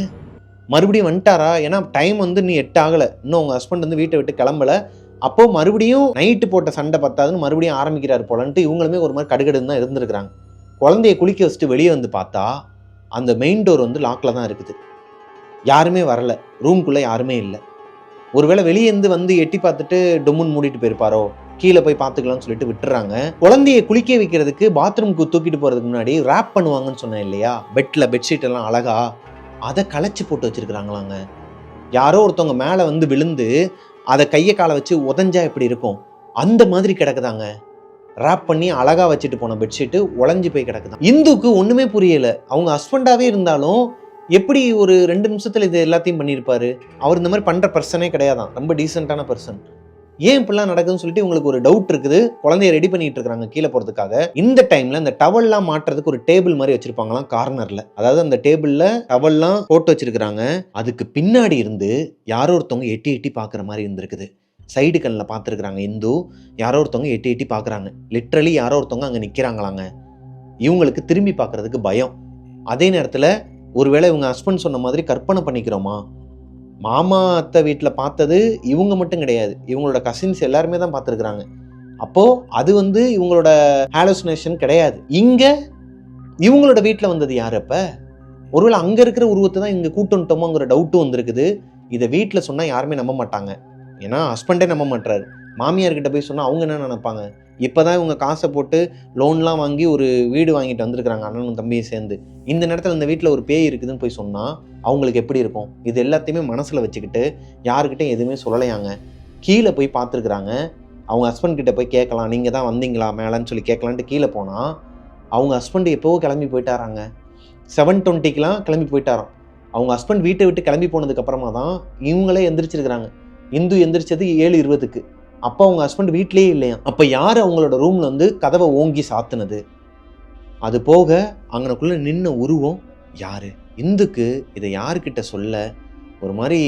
மறுபடியும் வந்துட்டாரா? ஏன்னா டைம் வந்து நீ 8 ஆகலை, இன்னும் உங்கள் ஹஸ்பண்ட் வந்து வீட்டை விட்டு கிளம்பல. அப்போ மறுபடியும் நைட்டு போட்ட சண்டை பத்தாதுன்னு மறுபடியும் ஆரம்பிக்கிறார் போலன்ட்டு இவங்களுமே ஒரு மாதிரி கடுகடுன்னு தான் இருந்திருக்கிறாங்க. குழந்தைய குளிக்க வச்சுட்டு வெளியே வந்து பார்த்தா அந்த மெயின் டோர் வந்து லாக்கில் தான் இருக்குது. யாருமே வரல, ரூம்குள்ளே யாருமே இல்லை. ஒருவேளை வெளியேந்து வந்து எட்டி பார்த்துட்டு டொம்முன்னு மூடிட்டு போயிருப்பாரோ, கீழே போய் பார்த்துக்கலாம்னு சொல்லிட்டு விட்டுறாங்க. குழந்தைய குளிக்க வைக்கிறதுக்கு பாத்ரூமுக்கு தூக்கிட்டு போகிறதுக்கு முன்னாடி ரேப் பண்ணுவாங்கன்னு சொன்னேன் இல்லையா, பெட்டில் பெட்ஷீட் எல்லாம் அழகா, அதை களைச்சி போட்டு வச்சுருக்குறாங்களாங்க. யாரோ ஒருத்தவங்க மேலே வந்து விழுந்து அதை கையை காலை வச்சு உதஞ்சா எப்படி இருக்கும், அந்த மாதிரி கிடக்குதாங்க. ரேப் பண்ணி அழகா வச்சுட்டு போன பெட்ஷீட்டு உடஞ்சி போய் கிடக்குதான். இந்துக்கு ஒன்றுமே புரியலை. அவங்க ஹஸ்பண்டாகவே இருந்தாலும் எப்படி ஒரு 2 நிமிஷத்தில் இது எல்லாத்தையும் பண்ணியிருப்பாரு. அவர் இந்த மாதிரி பண்ணுற பர்சனே கிடையாதான், ரொம்ப டீசெண்டான பர்சன். ஏன் இப்படிலாம் நடக்குதுன்னு சொல்லிட்டு உங்களுக்கு ஒரு டவுட் இருக்குது. குழந்தைய ரெடி பண்ணிட்டு இருக்காங்க கீழே போகிறதுக்காக. இந்த டைமில் அந்த டவல்லாம் மாட்டுறதுக்கு ஒரு டேபிள் மாதிரி வச்சிருப்பாங்களாம் கார்னரில். அதாவது அந்த டேபிளில் டவல்லாம் போட்டு வச்சிருக்கிறாங்க. அதுக்கு பின்னாடி இருந்து யாரோ ஒருத்தவங்க எட்டி எட்டி பார்க்குற மாதிரி இருந்திருக்குது. சைடு கண்ணில் பார்த்துருக்குறாங்க இந்து. யாரோ ஒருத்தவங்க எட்டி எட்டி பார்க்குறாங்க. லிட்ரலி யாரோ ஒருத்தவங்க அங்கே நிற்கிறாங்களாங்க. இவங்களுக்கு திரும்பி பார்க்குறதுக்கு பயம். அதே நேரத்தில் ஒருவேளை இவங்க ஹஸ்பண்ட் சொன்ன மாதிரி கற்பனை பண்ணிக்கிறோமா, மாமா அத்தை வீட்டில் பார்த்தது இவங்க மட்டும் கிடையாது, இவங்களோட கசின்ஸ் எல்லாருமே தான் பார்த்துருக்குறாங்க. அப்போது அது வந்து இவங்களோட ஹாலுசினேஷன் கிடையாது. இங்கே இவங்களோட வீட்டில் வந்தது யார்? அப்போ ஒருவேளை அங்கே இருக்கிற உருவத்தை தான் இங்கே கூட்டு வந்துட்டோமோங்கிற டவுட்டும் வந்திருக்குது. இதை வீட்டில் சொன்னால் யாருமே நம்ப மாட்டாங்க. ஏன்னா ஹஸ்பண்டே நம்ப மாட்டாரு. மாமியார்கிட்ட போய் சொன்னால் அவங்க என்ன நினைப்பாங்க? இப்போ தான் இவங்க காசை போட்டு லோன்லாம் வாங்கி ஒரு வீடு வாங்கிட்டு வந்திருக்கிறாங்க அண்ணனும் தம்பியும் சேர்ந்து. இந்த நேரத்தில் இந்த வீட்டில் ஒரு பேய் இருக்குதுன்னு போய் சொன்னால் அவங்களுக்கு எப்படி இருக்கும்? இது எல்லாத்தையுமே மனசில் வச்சுக்கிட்டு யாருக்கிட்டையும் எதுவுமே சொல்லலையாங்க. கீழே போய் பார்த்துருக்குறாங்க. அவங்க ஹஸ்பண்ட் கிட்ட போய் கேட்கலாம், நீங்கள் தான் வந்தீங்களா மேலேன்னு சொல்லி கேட்கலான்ட்டு கீழே போனால் அவங்க ஹஸ்பண்ட் எப்போவோ கிளம்பி போயிட்டாராங்க. 7:20க்கெலாம் கிளம்பி போயிட்டாராம். அவங்க ஹஸ்பண்ட் வீட்டை விட்டு கிளம்பி போனதுக்கப்புறமா தான் இவங்களே எந்திரிச்சிருக்கிறாங்க. இந்து எந்திரிச்சது 7:20க்கு. அப்போ அவங்க ஹஸ்பண்ட் வீட்லேயே இல்லையா. அப்போ யார் அவங்களோட ரூமில் வந்து கதவை ஓங்கி சாத்துனது? அது போக அங்கனக்குள்ளே நின்ன உருவம் யார்? இந்துக்கு இதை யாருக்கிட்ட சொல்ல ஒரு மாதிரி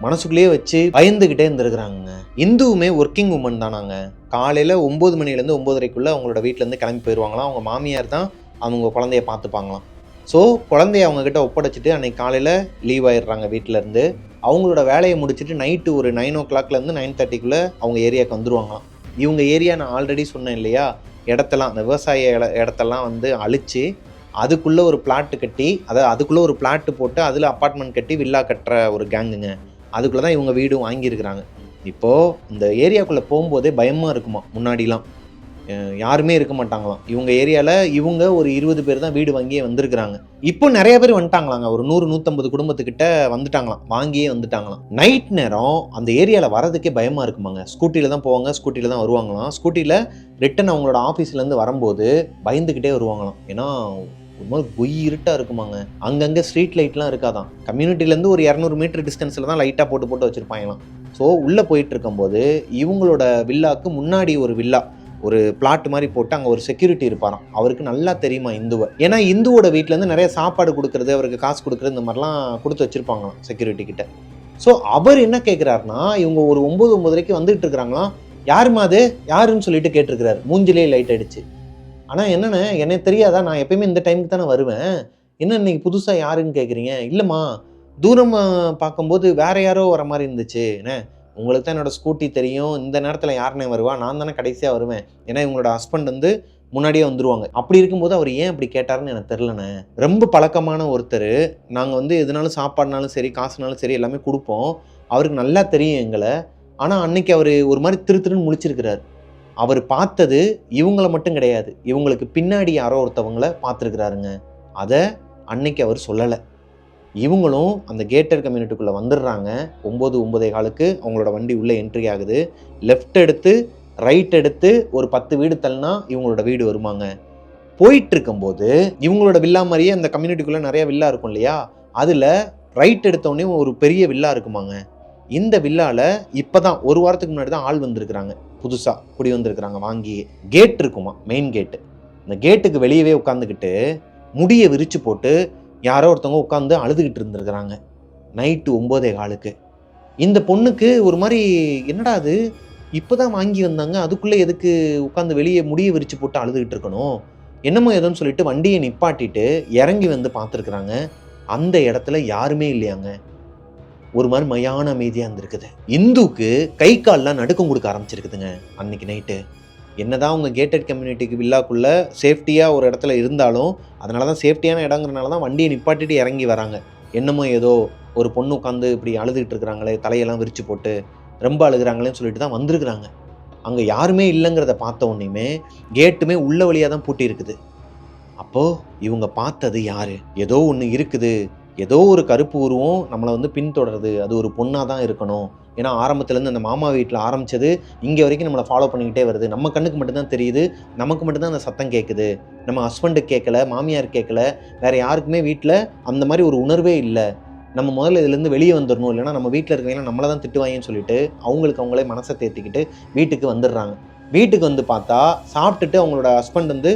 மனசுக்குள்ளேயே வச்சு பயந்துக்கிட்டே இருந்திருக்கிறாங்க. இந்துவுமே ஒர்க்கிங் உமன் தானாங்க. காலையில் 9 மணிலேருந்து 9:30க்குள்ளே அவங்களோட வீட்டிலேருந்து கிளம்பி போயிடுவாங்களாம். அவங்க மாமியார் தான் அவங்க குழந்தைய பார்த்துப்பாங்களாம். ஸோ குழந்தைய அவங்கக்கிட்ட ஒப்படைச்சிட்டு அன்றைக்கி காலையில் லீவ் ஆயிடுறாங்க வீட்டிலேருந்து. அவங்களோட வேலையை முடிச்சுட்டு நைட்டு ஒரு 9 o'clockலேருந்து 9:30க்குள்ளே அவங்க ஏரியாவுக்கு வந்துடுவாங்களாம். இவங்க ஏரியா நான் ஆல்ரெடி சொன்னேன் இல்லையா, இடத்தெல்லாம் அந்த விவசாய இடத்தெல்லாம் வந்து அழித்து அதுக்குள்ளே ஒரு பிளாட்டு கட்டி, அதாவது அதுக்குள்ளே ஒரு பிளாட்டு போட்டு அதில் அப்பார்ட்மெண்ட் கட்டி வில்லா கட்டுற ஒரு கேங்குங்க. அதுக்குள்ளே தான் இவங்க வீடும் வாங்கியிருக்கிறாங்க. இப்போது இந்த ஏரியாவுக்குள்ளே போகும்போதே பயமாக இருக்குமா. முன்னாடிலாம் யாருமே இருக்க மாட்டாங்களாம். இவங்க ஏரியாவில் இவங்க ஒரு 20 பேர் தான் வீடு வாங்கியே வந்திருக்கிறாங்க. இப்போ நிறைய பேர் வந்துட்டாங்களாங்க. ஒரு 100-150 குடும்பத்துக்கிட்ட வந்துட்டாங்களாம், வாங்கியே வந்துட்டாங்களாம். நைட் நேரம் அந்த ஏரியாவில் வரதுக்கே பயமாக இருக்குமாங்க. ஸ்கூட்டியில் தான் போவாங்க, ஸ்கூட்டியில் தான் வருவாங்களாம். ஸ்கூட்டியில் ரிட்டன் அவங்களோட ஆஃபீஸ்லேருந்து வரும்போது பயந்துக்கிட்டே வருவாங்களாம். ஏன்னா ஒரு மாதிரி பொய் இருட்டாக இருக்குமாங்க. அங்கங்கே ஸ்ட்ரீட் லைட்லாம் இருக்காதான். கம்யூனிட்டிலேருந்து ஒரு 200 மீட்டர் டிஸ்டன்ஸில் தான் லைட்டாக போட்டு போட்டு வச்சுருப்பாங்களாம். ஸோ உள்ளே போயிட்டு இருக்கும்போது இவங்களோட வில்லாவுக்கு முன்னாடி ஒரு வில்லா, ஒரு பிளாட் மாதிரி போட்டு அங்கே ஒரு செக்யூரிட்டி இருப்பாராம். அவருக்கு நல்லா தெரியுமா இந்துவை. ஏன்னா இந்துவோட வீட்டிலேருந்து நிறைய சாப்பாடு கொடுக்குறது, அவருக்கு காசு கொடுக்குறது, இந்த மாதிரிலாம் கொடுத்து வச்சுருப்பாங்களாம் செக்யூரிட்டி கிட்ட. ஸோ அவர் என்ன கேட்குறாருன்னா, இவங்க ஒரு 9:30க்கு வந்துட்டு இருக்கிறாங்களாம். யாருமா அது, யாருன்னு சொல்லிட்டு கேட்டிருக்கிறாரு, மூஞ்சிலே லைட் அடிச்சு. ஆனால் என்னென்ன, எனக்கு தெரியாதா, நான் எப்பயுமே இந்த டைமுக்கு தானே வருவேன், என்ன இன்னைக்கு புதுசாக யாருன்னு கேட்குறீங்க? இல்லைம்மா, தூரமாக பார்க்கும்போது வேற யாரோ வர மாதிரி இருந்துச்சு. என்ன, உங்களுக்கு தான் என்னோட ஸ்கூட்டி தெரியும், இந்த நேரத்தில் யாருனே வருவா, நான் தானே கடைசியாக வருவேன். ஏன்னா இவங்களோட ஹஸ்பண்ட் வந்து முன்னாடியே வந்துருவாங்க. அப்படி இருக்கும்போது அவர் ஏன் அப்படி கேட்டாருன்னு எனக்கு தெரிலண்ணே. ரொம்ப பழக்கமான ஒருத்தர், நாங்கள் வந்து எதுனாலும் சாப்பாடுனாலும் சரி, காசுனாலும் சரி எல்லாமே கொடுப்போம். அவருக்கு நல்லா தெரியும் எங்களை. ஆனால் அன்னைக்கு அவர் ஒரு மாதிரி திருன்னு முழிச்சிருக்கிறார். அவர் பார்த்தது இவங்கள மட்டும் கிடையாது, இவங்களுக்கு பின்னாடி யாரோ ஒருத்தவங்களை பார்த்துருக்கிறாருங்க. அதை அன்னைக்கு அவர் சொல்லலை. இவங்களும் அந்த கேட்டட் கம்யூனிட்டிக்குள்ளே வந்துடுறாங்க. 9:15க்கு அவங்களோட வண்டி உள்ளே என்ட்ரி ஆகுது. லெஃப்ட் எடுத்து ரைட் எடுத்து ஒரு 10 வீடு தள்ளினா இவங்களோட வீடு வருமாங்க. போயிட்டு இருக்கும்போது இவங்களோட வில்லா மாதிரியே அந்த கம்யூனிட்டிக்குள்ளே நிறைய வில்லா இருக்கும் இல்லையா, அதில் ரைட் எடுத்தோடனே ஒரு பெரிய வில்லா இருக்குமாங்க. இந்த வில்லால இப்போதான் ஒரு வாரத்துக்கு முன்னாடி தான் ஆள் வந்திருக்கிறாங்க, புதுசாக குடி வந்திருக்கிறாங்க வாங்கி. கேட் இருக்குமா, மெயின் கேட்டு. இந்த கேட்டுக்கு வெளியவே உட்காந்துக்கிட்டு முடியை விரிச்சு போட்டு யாரோ ஒருத்தவங்க உட்காந்து அழுதுகிட்டு இருந்திருக்கிறாங்க நைட்டு 9:15க்கு. இந்த பொண்ணுக்கு ஒரு மாதிரி, என்னடா அது, இப்போதான் வாங்கி வந்தாங்க, அதுக்குள்ளே எதுக்கு உட்காந்து வெளியே முடியை விரிச்சு போட்டு அழுதுகிட்டு இருக்கணும், என்னமோ ஏதோன்னு சொல்லிட்டு வண்டியை நிப்பாட்டிட்டு இறங்கி வந்து பார்த்துருக்குறாங்க. அந்த இடத்துல யாருமே இல்லையாங்க. ஒரு மாதிரி மயான அமைதியாக இருந்திருக்குது. இந்துக்கு கை கால்லாம் நடுக்கம் கொடுக்க ஆரம்பிச்சிருக்குதுங்க அன்னைக்கு நைட்டு. என்னதான் அவங்க கேட்டட் கம்யூனிட்டிக்கு வில்லாக்குள்ளே சேஃப்டியாக ஒரு இடத்துல இருந்தாலும், அதனால தான் சேஃப்டியான இடங்கிறனால தான் வண்டியை நிப்பாட்டிட்டு இறங்கி வராங்க. என்னமோ ஏதோ ஒரு பொண்ணு உட்காந்து இப்படி அழுதுகிட்டு இருக்கிறாங்களே, தலையெல்லாம் விரிச்சு போட்டு ரொம்ப அழுகிறாங்களேன்னு சொல்லிட்டு தான் வந்திருக்கிறாங்க. அங்கே யாருமே இல்லைங்கிறத பார்த்த உடனேயுமே கேட்டுமே உள்ள வழியாக தான் பூட்டி இருக்குது. அப்போது இவங்க பார்த்தது யார்? ஏதோ ஒன்று இருக்குது, ஏதோ ஒரு கருப்பு உருவம் நம்மளை வந்து பின்தொடருது, அது ஒரு பொண்ணாக தான் இருக்கணும். ஏன்னா ஆரம்பத்துலேருந்து அந்த மாமா வீட்டில் ஆரம்பித்தது இங்கே வரைக்கும் நம்மளை ஃபாலோ பண்ணிக்கிட்டே வருது. நம்ம கண்ணுக்கு மட்டும்தான் தெரியுது, நமக்கு மட்டும்தான் அந்த சத்தம் கேட்குது. நம்ம ஹஸ்பண்டுக்கு கேட்கல, மாமியார் கேட்கல, வேறு யாருக்குமே வீட்டில் அந்த மாதிரி ஒரு உணர்வே இல்லை. நம்ம முதல்ல இதுலேருந்து வெளியே வந்துடணும், இல்லைனா நம்ம வீட்டில் இருக்கிறவங்க நம்மளை தான் திட்டுவாங்கன்னு சொல்லிட்டு அவங்களே மனசை தேர்த்திக்கிட்டு வீட்டுக்கு வந்துடுறாங்க. வீட்டுக்கு வந்து பார்த்தா சாப்பிட்டுட்டு அவங்களோட ஹஸ்பண்ட் வந்து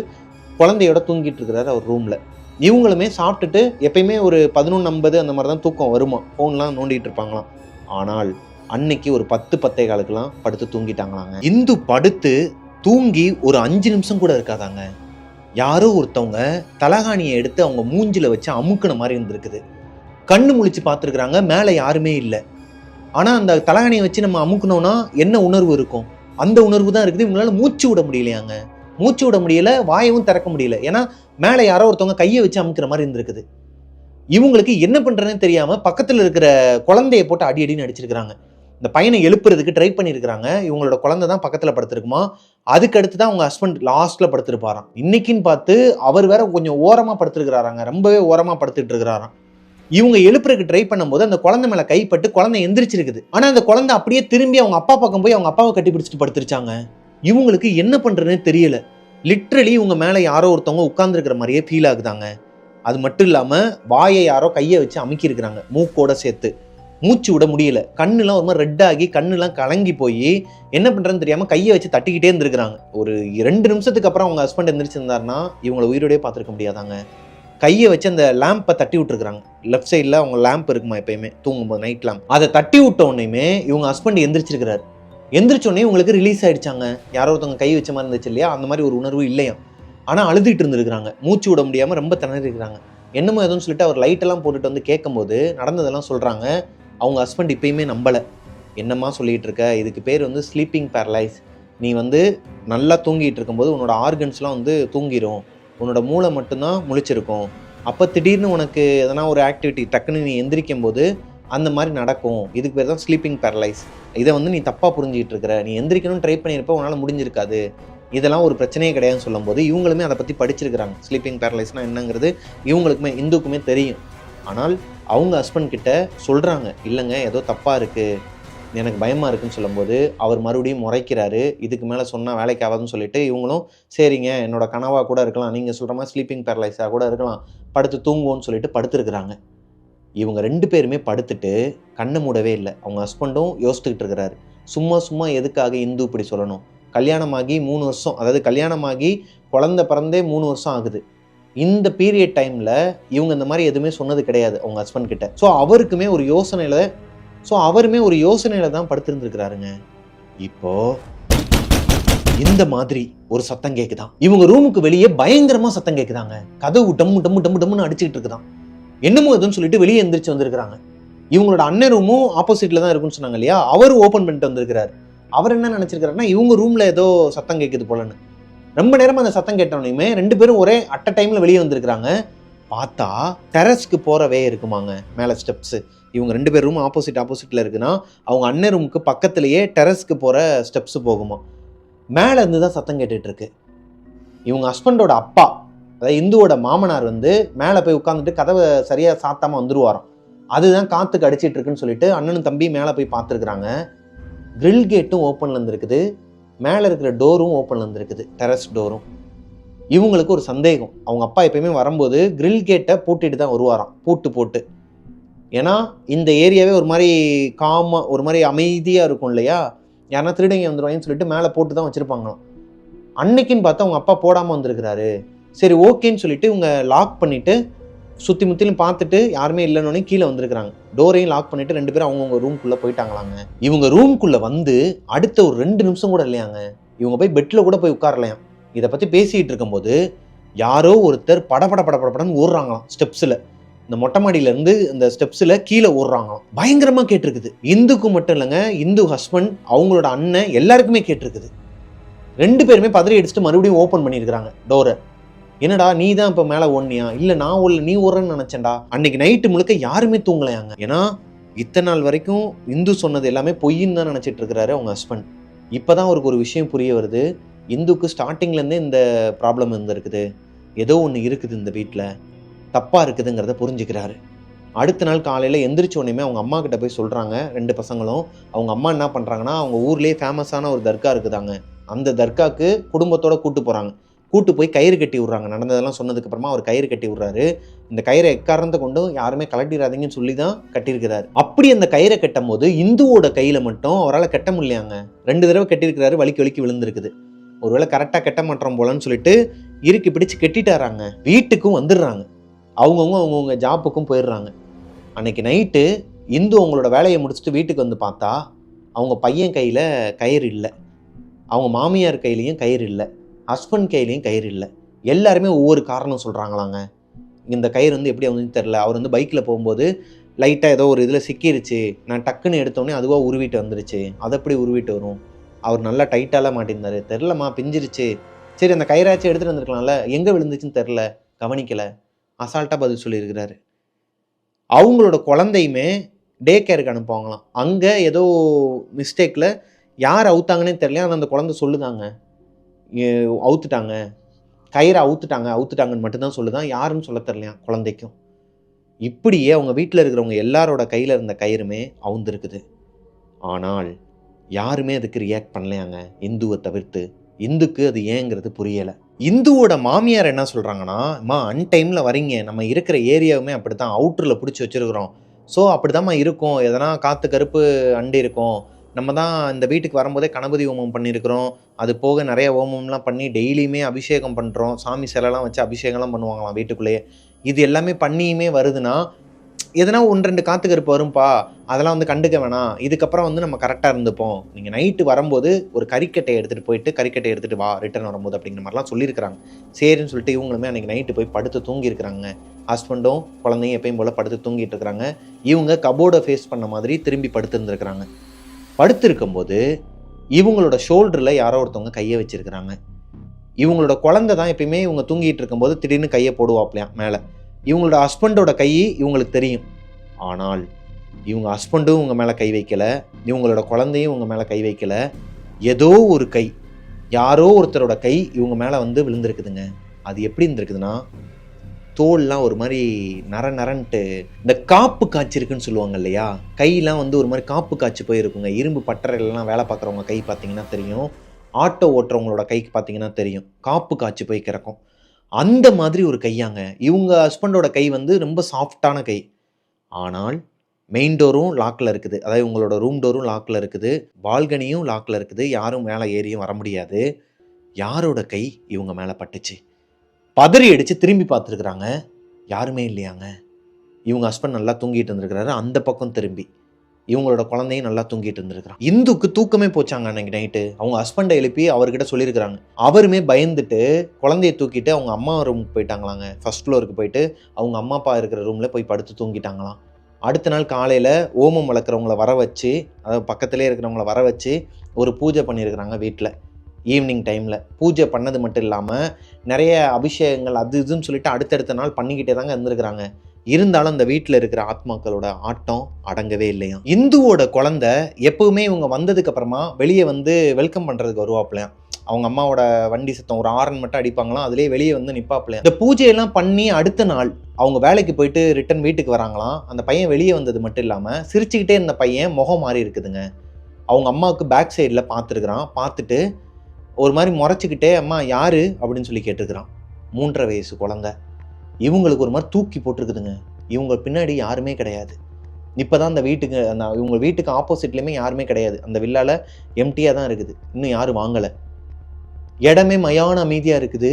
குழந்தையோட தூங்கிட்டு இருக்கிறாரு அவர் ரூமில். இவங்களுமே சாப்பிட்டுட்டு எப்பயுமே ஒரு 11:50 அந்த மாதிரி தான் தூக்கம் வருமா, ஃபோன்லாம் நோண்டிகிட்டு இருப்பாங்களாம். ஆனால் அன்னைக்கு ஒரு 10:15க்குலாம் படுத்து தூங்கிட்டாங்களாங்க. இந்து படுத்து தூங்கி ஒரு 5 நிமிஷம் கூட இருக்காதாங்க, யாரோ ஒருத்தவங்க தலகாணியை எடுத்து அவங்க மூஞ்சில வச்சு அமுக்குன மாதிரி இருந்திருக்குது. கண்ணு முழிச்சு பார்த்துருக்குறாங்க, மேலே யாருமே இல்லை. ஆனால் அந்த தலகாணியை வச்சு நம்ம அமுக்கணும்னா என்ன உணர்வு இருக்கும், அந்த உணர்வு தான் இருக்குது. இவங்களால மூச்சு விட முடியலையாங்க, மூச்சு விட முடியல, வாயவும் திறக்க முடியல. ஏன்னா மேலே யாரோ ஒருத்தவங்க கையை வச்சு அமுக்கிற மாதிரி இருந்திருக்குது. இவங்களுக்கு என்ன பண்ணுறதுன்னு தெரியாமல் பக்கத்தில் இருக்கிற குழந்தைய போட்டு அடி அடின்னு அடிச்சிருக்கிறாங்க. இந்த பையனை எழுப்புறதுக்கு ட்ரை பண்ணியிருக்கிறாங்க. இவங்களோட குழந்தை தான் பக்கத்தில் படுத்திருக்குமா, அதுக்கு அடுத்து தான் அவங்க ஹஸ்பண்ட் லாஸ்ட்டில் படுத்திருப்பாராம். இன்னைக்குன்னு பார்த்து அவர் வேற கொஞ்சம் ஓரமாக படுத்திருக்கிறாராங்க, ரொம்பவே ஓரமாக படுத்துட்டு இருக்கிறாராம். இவங்க எழுப்புறதுக்கு ட்ரை பண்ணும்போது அந்த குழந்தை மேலே கைப்பட்டு குழந்தை எந்திரிச்சிருக்குது. ஆனால் அந்த குழந்தை அப்படியே திரும்பி அவங்க அப்பா பக்கம் போய் அவங்க அப்பாவை கட்டி பிடிச்சிட்டு படுத்துருச்சாங்க. இவங்களுக்கு என்ன பண்ணுறதுன்னு தெரியல. லிட்ரலி இவங்க மேலே யாரோ ஒருத்தவங்க உட்கார்ந்துருக்கிற மாதிரியே ஃபீல் ஆகுதாங்க. அது மட்டும் இல்லாமல் வாயை யாரோ கையை வச்சு அமுக்கியிருக்கிறாங்க, மூக்கோட சேர்த்து. மூச்சு விட முடியல, கண்ணுலாம் ஒரு மாதிரி ரெட்டாகி கண்ணுலாம் கலங்கி போய் என்ன பண்ணுறதுன்னு தெரியாமல் கையை வச்சு தட்டிக்கிட்டே இருந்திருக்கிறாங்க. ஒரு 2 நிமிஷத்துக்கு அப்புறம் அவங்க ஹஸ்பண்ட் எந்திரிச்சிருந்தாருன்னா இவங்களை உயிரோடய பார்த்துருக்க முடியாதாங்க. கையை வச்சு அந்த லேம்பை தட்டி விட்டுருக்குறாங்க. லெஃப்ட் சைடில் அவங்க லேம்ப் இருக்குமா எப்பயுமே தூங்கும்போது, நைட் லேம்ப், அதை தட்டி விட்ட உடனேயுமே இவங்க ஹஸ்பண்ட் எந்திரிச்சிருக்கிறாரு. எந்திரிச்சோடனே உங்களுக்கு ரிலீஸ் ஆகிடுச்சாங்க. யாரோ ஒருத்தவங்க கை வச்ச மாதிரி இருந்துச்சு இல்லையா, அந்த மாதிரி ஒரு உணர்வு இல்லையா. ஆனால் அழுதுகிட்டு இருந்திருக்கிறாங்க, மூச்சு விட முடியாமல் ரொம்ப திணறிருக்கிறாங்க. என்னமோ எதுவும் சொல்லிட்டு அவர் லைட்டெல்லாம் போட்டுட்டு வந்து கேட்கும்போது நடந்ததெல்லாம் சொல்கிறாங்க. அவங்க ஹஸ்பண்ட் இப்பயுமே நம்பலை. என்னம்மா சொல்லிகிட்டு இருக்க, இதுக்கு பேர் வந்து ஸ்லீப்பிங் பேரலைஸ். நீ வந்து நல்லா தூங்கிட்டு இருக்கும்போது உன்னோட ஆர்கன்ஸ்லாம் வந்து தூங்கிடும், உன்னோட மூளை மட்டும்தான் முழிச்சிருக்கும். அப்போ திடீர்னு உனக்கு எதனா ஒரு ஆக்டிவிட்டி டக்குன்னு நீ எந்திரிக்கும் போது அந்த மாதிரி நடக்கும். இதுக்கு பேர் தான் ஸ்லீப்பிங் பேரலைஸ். இதை வந்து நீ தப்பாக புரிஞ்சிகிட்டு இருக்கிற, நீ எந்திரிக்கணும்னு ட்ரை பண்ணியிருப்ப, உன்னால் முடிஞ்சிருக்காது, இதெல்லாம் ஒரு பிரச்சனையே கிடையாதுன்னு சொல்லும்போது இவங்களுமே அதை பற்றி படிச்சிருக்கிறாங்க. ஸ்லீப்பிங் பேரலைஸ்னால் என்னங்கிறது இவங்களுக்குமே இந்துக்குமே தெரியும். ஆனால் அவங்க ஹஸ்பண்ட் கிட்ட சொல்கிறாங்க, இல்லைங்க ஏதோ தப்பாக இருக்குது, எனக்கு பயமாக இருக்குன்னு சொல்லும்போது அவர் மறுபடியும் முறைக்கிறாரு. இதுக்கு மேலே சொன்னால் வேலைக்கு ஆகாதுன்னு சொல்லிட்டு இவங்களும் சரிங்க என்னோட கனவாக கூட இருக்கலாம், நீங்கள் சொல்கிற மாதிரி ஸ்லீப்பிங் பேரலைஸாக கூட இருக்கலாம், படுத்து தூங்குவோன்னு சொல்லிட்டு படுத்துருக்குறாங்க. இவங்க 2 பேருமே படுத்துட்டு கண்ணை மூடவே இல்லை. அவங்க ஹஸ்பண்டும் யோசித்துக்கிட்டு இருக்கிறாரு. சும்மா எதுக்காக இந்து இப்படி சொல்லணும்? கல்யாணமாகி 3 வருஷம், அதாவது கல்யாணமாகி குழந்தை பிறந்தே 3 வருஷம் ஆகுது. இந்த பீரியட் டைமில் இவங்க இந்த மாதிரி எதுவுமே சொன்னது கிடையாது அவங்க ஹஸ்பண்ட் கிட்ட. ஸோ அவருமே ஒரு யோசனையில் தான் படுத்திருந்துருக்கிறாருங்க. இப்போ இந்த மாதிரி ஒரு சத்தம் கேட்குதான். இவங்க ரூமுக்கு வெளியே பயங்கரமாக சத்தம் கேட்குதாங்க. கதவு டம்மு டம்மு டம்மு டம்முன்னு அடிச்சுக்கிட்டு இருக்குதான். என்னமோ எதுன்னு சொல்லிட்டு வெளியே எந்திரிச்சு வந்திருக்கிறாங்க. இவங்களோட அண்ணன் ரூமும் ஆப்போசிட்ல தான் இருக்குன்னு சொன்னாங்க இல்லையா, அவரும் ஓப்பன் பண்ணிட்டு வந்திருக்கிறாரு. அவர் என்ன நினைச்சிருக்காருன்னா இவங்க ரூம்ல ஏதோ சத்தம் கேட்குது போலன்னு. ரொம்ப நேரமா அந்த சத்தம் கேட்டோன்னே 2 பேரும் ஒரே அட் அ டைம்ல வெளியே வந்திருக்கிறாங்க. பார்த்தா டெரஸ்க்கு போற வே இருக்குமாங்க, மேலே ஸ்டெப்ஸ். இவங்க 2 பேர் ரூம் ஆப்போசிட்ல இருக்குன்னா அவங்க அண்ணன் ரூமுக்கு பக்கத்துலேயே டெரஸ்க்கு போற ஸ்டெப்ஸ் போகுமா. மேலே இருந்து தான் சத்தம் கேட்டுட்டு இருக்கு. இவங்க ஹஸ்பண்டோட அப்பா, அதாவது இந்துவோட மாமனார் மேலே போய் உட்காந்துட்டு கதவை சரியாக சாத்தாமல் வந்துருவாராம். அதுதான் காற்றுக்கு அடிச்சிட்டு இருக்குன்னு சொல்லிட்டு அண்ணனும் தம்பி மேலே போய் பார்த்துருக்குறாங்க. கிரில் கேட்டும் ஓப்பனில் இருந்திருக்குது, மேலே இருக்கிற டோரும் ஓப்பனில் இருந்திருக்குது, டெரஸ் டோரும். இவங்களுக்கு ஒரு சந்தேகம், அவங்க அப்பா எப்பயுமே வரும்போது கிரில் கேட்டை பூட்டிட்டு தான் வருவாராம், பூட்டு போட்டு. ஏன்னா இந்த ஏரியாவே ஒரு மாதிரி காமாக ஒரு மாதிரி அமைதியாக இருக்கும் இல்லையா, யாருன்னா திருடங்க வந்துடுவாங்கன்னு சொல்லிட்டு மேலே போட்டு தான் வச்சுருப்பாங்களாம். அன்னைக்குன்னு பார்த்தா அவங்க அப்பா போடாமல் வந்திருக்கிறாரு. சரி ஓகேன்னு சொல்லிட்டு இவங்க லாக் பண்ணிவிட்டு சுற்றி முற்றிலும் பார்த்துட்டு யாருமே இல்லைன்னு கீழே வந்திருக்கிறாங்க. டோரையும் லாக் பண்ணிவிட்டு 2 பேரும் அவங்கவுங்க ரூம்குள்ளே போயிட்டாங்களாங்க. இவங்க ரூம்குள்ளே வந்து அடுத்த ஒரு 2 நிமிஷம் கூட இல்லையாங்க, இவங்க போய் பெட்டில் கூட போய் உட்காரலையாம். இதை பற்றி பேசிகிட்டு இருக்கும்போது யாரோ ஒருத்தர் படப்படன்னு ஓடுறாங்களாம் ஸ்டெப்ஸில். இந்த மொட்டை மாடியிலேருந்து இந்த ஸ்டெப்ஸில் கீழே ஓடுறாங்களாம். பயங்கரமாக கேட்டிருக்குது. இந்துக்கு மட்டும் இல்லைங்க, இந்து ஹஸ்பண்ட், அவங்களோட அண்ணன், எல்லாருக்குமே கேட்டிருக்குது. 2 பேருமே பதறி அடிச்சுட்டு மறுபடியும் ஓப்பன் பண்ணியிருக்கிறாங்க டோரை. என்னடா நீ தான் இப்போ மேலே ஓடனியா? இல்லை நான் நீ ஓடுறேன்னு நினச்சேன்டா. அன்னைக்கு நைட்டு முழுக்க யாருமே தூங்கலையாங்க. ஏன்னா இத்தனை நாள் வரைக்கும் இந்து சொன்னது எல்லாமே பொய்ன்னு தான் நினச்சிட்டு இருக்கிறாரு அவங்க ஹஸ்பண்ட். இப்போ தான் அவருக்கு ஒரு விஷயம் புரிய வருது. இந்துக்கு ஸ்டார்டிங்லேருந்தே இந்த ப்ராப்ளம் இருந்திருக்குது, ஏதோ ஒன்று இருக்குது இந்த வீட்டில், தப்பாக இருக்குதுங்கிறத புரிஞ்சுக்கிறாரு. அடுத்த நாள் காலையில் எந்திரிச்ச உடனே அவங்க அம்மா கிட்ட போய் சொல்கிறாங்க 2 பசங்களும். அவங்க அம்மா என்ன பண்ணுறாங்கன்னா, அவங்க ஊர்லேயே ஃபேமஸான ஒரு தர்கா இருக்குதாங்க, அந்த தர்காவுக்கு குடும்பத்தோடு கூட்டு போய் கயிறு கட்டி விட்றாங்க. நடந்ததெல்லாம் சொன்னதுக்கப்புறமா அவர் கயிறு கட்டி விட்றாரு. இந்த கயிறை எக்காரணத்தை கொண்டும் யாருமே கலட்டிடாதீங்கன்னு சொல்லி தான் கட்டியிருக்கிறாரு. அப்படி அந்த கயிறை கட்டும் போது இந்துவோட கையில் மட்டும் அவரால் கட்ட முடியலையாங்க. 2 தடவை கட்டியிருக்கிறாரு, வலிக்கு விழுந்திருக்குது. ஒருவேளை கரெக்டாக கட்ட மாட்டோம் போலன்னு சொல்லிட்டு இறுக்கி பிடிச்சு கட்டிட்டாராங்க. வீட்டுக்கும் வந்துடுறாங்க, அவங்கவுங்க ஜாப்புக்கும் போயிடுறாங்க. அன்னைக்கு நைட்டு இந்து அவங்களோட வேலையை முடிச்சுட்டு வீட்டுக்கு வந்து பார்த்தா அவங்க பையன் கையில் கயிறு இல்லை, அவங்க மாமியார் கையிலையும் கயிறு இல்லை, ஹஸ்பண்ட் கையிலையும் கயிறு இல்லை. எல்லாருமே ஒவ்வொரு காரணம் சொல்கிறாங்களாங்க. இந்த கயிறு எப்படி வந்து தெரில, அவர் பைக்கில் போகும்போது லைட்டாக ஏதோ ஒரு இதில் சிக்கிருச்சு, நான் டக்குன்னு எடுத்தோடனே அதுவாக உருவிட்டு வந்துருச்சு, அதை எப்படி உருவிட்டு வரும், அவர் நல்லா டைட்டாலாம் மாட்டியிருந்தார், தெரிலம்மா பிஞ்சிருச்சு, சரி அந்த கயிறாச்சும் எடுத்துகிட்டு வந்துருக்கலாம்ல, எங்கே விழுந்துச்சுன்னு தெரில, கவனிக்கலை, அசால்ட்டாக பதில் சொல்லியிருக்கிறாரு. அவங்களோட குழந்தையுமே டே கேருக்கு அனுப்புவாங்களாம். அங்கே ஏதோ மிஸ்டேக்கில் யார் அவுத்தாங்கன்னே தெரியல, ஆனால் அந்த குழந்தை சொல்லுதாங்க, அவுத்துட்டாங்க, கயிறை அவுத்துட்டாங்கன்னு மட்டும்தான் சொல்லுதான், யாருன்னு சொல்ல தெரியலையா குழந்தைக்கும். இப்படியே அவங்க வீட்டில் இருக்கிறவங்க எல்லாரோட கையில் இருந்த கயிறுமே அவுந்துருக்குது. ஆனால் யாருமே அதுக்கு ரியாக்ட் பண்ணலையாங்க, இந்துவை தவிர்த்து. இந்துக்கு அது ஏங்கிறது புரியலை. இந்துவோட மாமியார் என்ன சொல்கிறாங்கன்னா, அம்மா அன்டைமில் வரீங்க, நம்ம இருக்கிற ஏரியாவுமே அப்படி தான் அவுட்டரில் பிடிச்சி வச்சுருக்குறோம், ஸோ அப்படி தான்மா இருக்கும், எதனா காற்று கருப்பு அண்டி இருக்கும், நம்ம தான் இந்த வீட்டுக்கு வரும்போதே கணபதி ஹோமம் பண்ணியிருக்கிறோம், அது போக நிறைய ஹோமம்லாம் பண்ணி டெய்லியுமே அபிஷேகம் பண்ணுறோம், சாமி சிலைலாம் வச்சு அபிஷேகம்லாம் பண்ணுவாங்களாம் வீட்டுக்குள்ளேயே. இது எல்லாமே பண்ணியுமே வருதுன்னா எதனா 1-2 காற்று கருப்பு வரும்பா, அதெல்லாம் கண்டுக்க வேணாம், இதுக்கப்புறம் நம்ம கரெக்டாக இருந்துப்போம், நீங்கள் நைட்டு வரும்போது ஒரு கறிக்கட்டை எடுத்துகிட்டு வா ரிட்டர்ன் வரும்போது அப்படிங்கிற மாதிரிலாம் சொல்லியிருக்கிறாங்க. சரின்னு சொல்லிட்டு இவங்களுமே அன்றைக்கி நைட்டு போய் படுத்து தூங்கியிருக்கிறாங்க. ஹஸ்பண்டும் குழந்தையும் எப்பயும் போல் படுத்து தூங்கிட்டு இருக்கிறாங்க. இவங்க கபோர்டை ஃபேஸ் பண்ண மாதிரி திரும்பி படுத்துருந்துருக்குறாங்க. படுத்திருக்கும்போது இவங்களோட ஷோல்டரில் யாரோ ஒருத்தவங்க கையை வச்சுருக்கிறாங்க. இவங்களோட குழந்தை தான் எப்பயுமே இவங்க தூங்கிட்டு இருக்கும்போது திடீர்னு கையை போடுவாப்லையாம் மேலே. இவங்களோட ஹஸ்பண்டோட கை இவங்களுக்கு தெரியும், ஆனால் இவங்க ஹஸ்பண்டும் இவங்க மேலே கை வைக்கலை, இவங்களோட குழந்தையும் இவங்க மேலே கை வைக்கலை. ஏதோ ஒரு கை, யாரோ ஒருத்தரோட கை இவங்க மேலே விழுந்திருக்குதுங்க. அது எப்படி இருந்திருக்குதுன்னா தோல்லாம் ஒரு மாதிரி நரன்ட்டு இந்த காப்பு காய்ச்சிருக்குன்னு சொல்லுவாங்க இல்லையா, கையெல்லாம் வந்து ஒரு மாதிரி காப்பு காய்ச்சி போயிருக்குங்க. இரும்பு பட்டறையிலலாம் வேலை பார்க்குறவங்க கை பார்த்தீங்கன்னா தெரியும், ஆட்டோ ஓட்டுறவங்களோட கைக்கு பார்த்தீங்கன்னா தெரியும், காப்பு காய்ச்சி போய் கிடக்கும். அந்த மாதிரி ஒரு கையாங்க. இவங்க ஹஸ்பண்டோட கை வந்து ரொம்ப சாஃப்டான கை. ஆனால் மெயின் டோரும் லாக்கில் இருக்குது, அதாவது உங்களோட ரூம் டோரும் லாக்கில் இருக்குது, பால்கனியும் லாக்கில் இருக்குது, யாரும் மேலே ஏறியும் வர முடியாது. யாரோட கை இவங்க மேலே பட்டுச்சு? பதறி அடித்து திரும்பி பார்த்துருக்குறாங்க, யாருமே இல்லையாங்க. இவங்க ஹஸ்பண்ட் நல்லா தூங்கிட்டு இருந்திருக்கிறாரு, அந்த பக்கம் திரும்பி இவங்களோட குழந்தையும் நல்லா தூங்கிட்டு இருந்திருக்கிறான். இந்துக்கு தூக்கமே போச்சாங்க அன்னைக்கு நைட்டு. அவங்க ஹஸ்பண்டை எழுப்பி அவர்கிட்ட சொல்லியிருக்கிறாங்க. அவருமே பயந்துட்டு குழந்தைய தூக்கிட்டு அவங்க அம்மா ரூமுக்கு போயிட்டாங்களாங்க. ஃபர்ஸ்ட் ஃப்ளோருக்கு போயிட்டு அவங்க அம்மா அப்பா இருக்கிற ரூமில் போய் படுத்து தூங்கிட்டாங்களாம். அடுத்த நாள் காலையில் ஓமம் வளர்க்குறவங்கள வர வச்சு, அதாவது பக்கத்துலேயே இருக்கிறவங்கள வர வச்சு ஒரு பூஜை பண்ணியிருக்கிறாங்க வீட்டில். ஈவினிங் டைமில் பூஜை பண்ணது மட்டும் இல்லாமல் நிறைய அபிஷேகங்கள் அது இதுன்னு சொல்லிட்டு அடுத்தடுத்த நாள் பண்ணிக்கிட்டே தாங்க இருந்திருக்கிறாங்க. இருந்தாலும் அந்த வீட்டில் இருக்கிற ஆத்மாக்களோட ஆட்டம் அடங்கவே இல்லையா. இந்துவோட குழந்தை எப்பவுமே இவங்க வந்ததுக்கு அப்புறமா வெளியே வந்து வெல்கம் பண்ணுறதுக்கு வருவாப்லையாம். அவங்க அம்மாவோட வண்டி சத்தம் ஒரு ஆரன் மட்டும் அடிப்பாங்களாம், அதுலேயே வெளியே வந்து நிற்பாப்லையாம். இந்த பூஜையெல்லாம் பண்ணி அடுத்த நாள் அவங்க வேலைக்கு போயிட்டு ரிட்டன் வீட்டுக்கு வராங்களாம். அந்த பையன் வெளியே வந்தது மட்டும் இல்லாமல் சிரிச்சுக்கிட்டே இருந்த பையன் முகம் மாறி இருக்குதுங்க. அவங்க அம்மாவுக்கு பேக் சைடில் பார்த்துருக்குறான். பார்த்துட்டு ஒரு மாதிரி முறைச்சிக்கிட்டே அம்மா யார் அப்படின்னு சொல்லி கேட்டுருக்குறான். 3.5 வயசு குழந்தை. இவங்களுக்கு ஒரு மாதிரி தூக்கி போட்டிருக்குதுங்க. இவங்க பின்னாடி யாருமே கிடையாது. இப்போ தான் அந்த வீட்டுக்கு இவங்க வீட்டுக்கு ஆப்போசிட்லேயுமே யாருமே கிடையாது. அந்த வில்லால எம்டியாக தான் இருக்குது, இன்னும் யாரும் வாங்கலை. இடமே மயான அமைதியாக இருக்குது.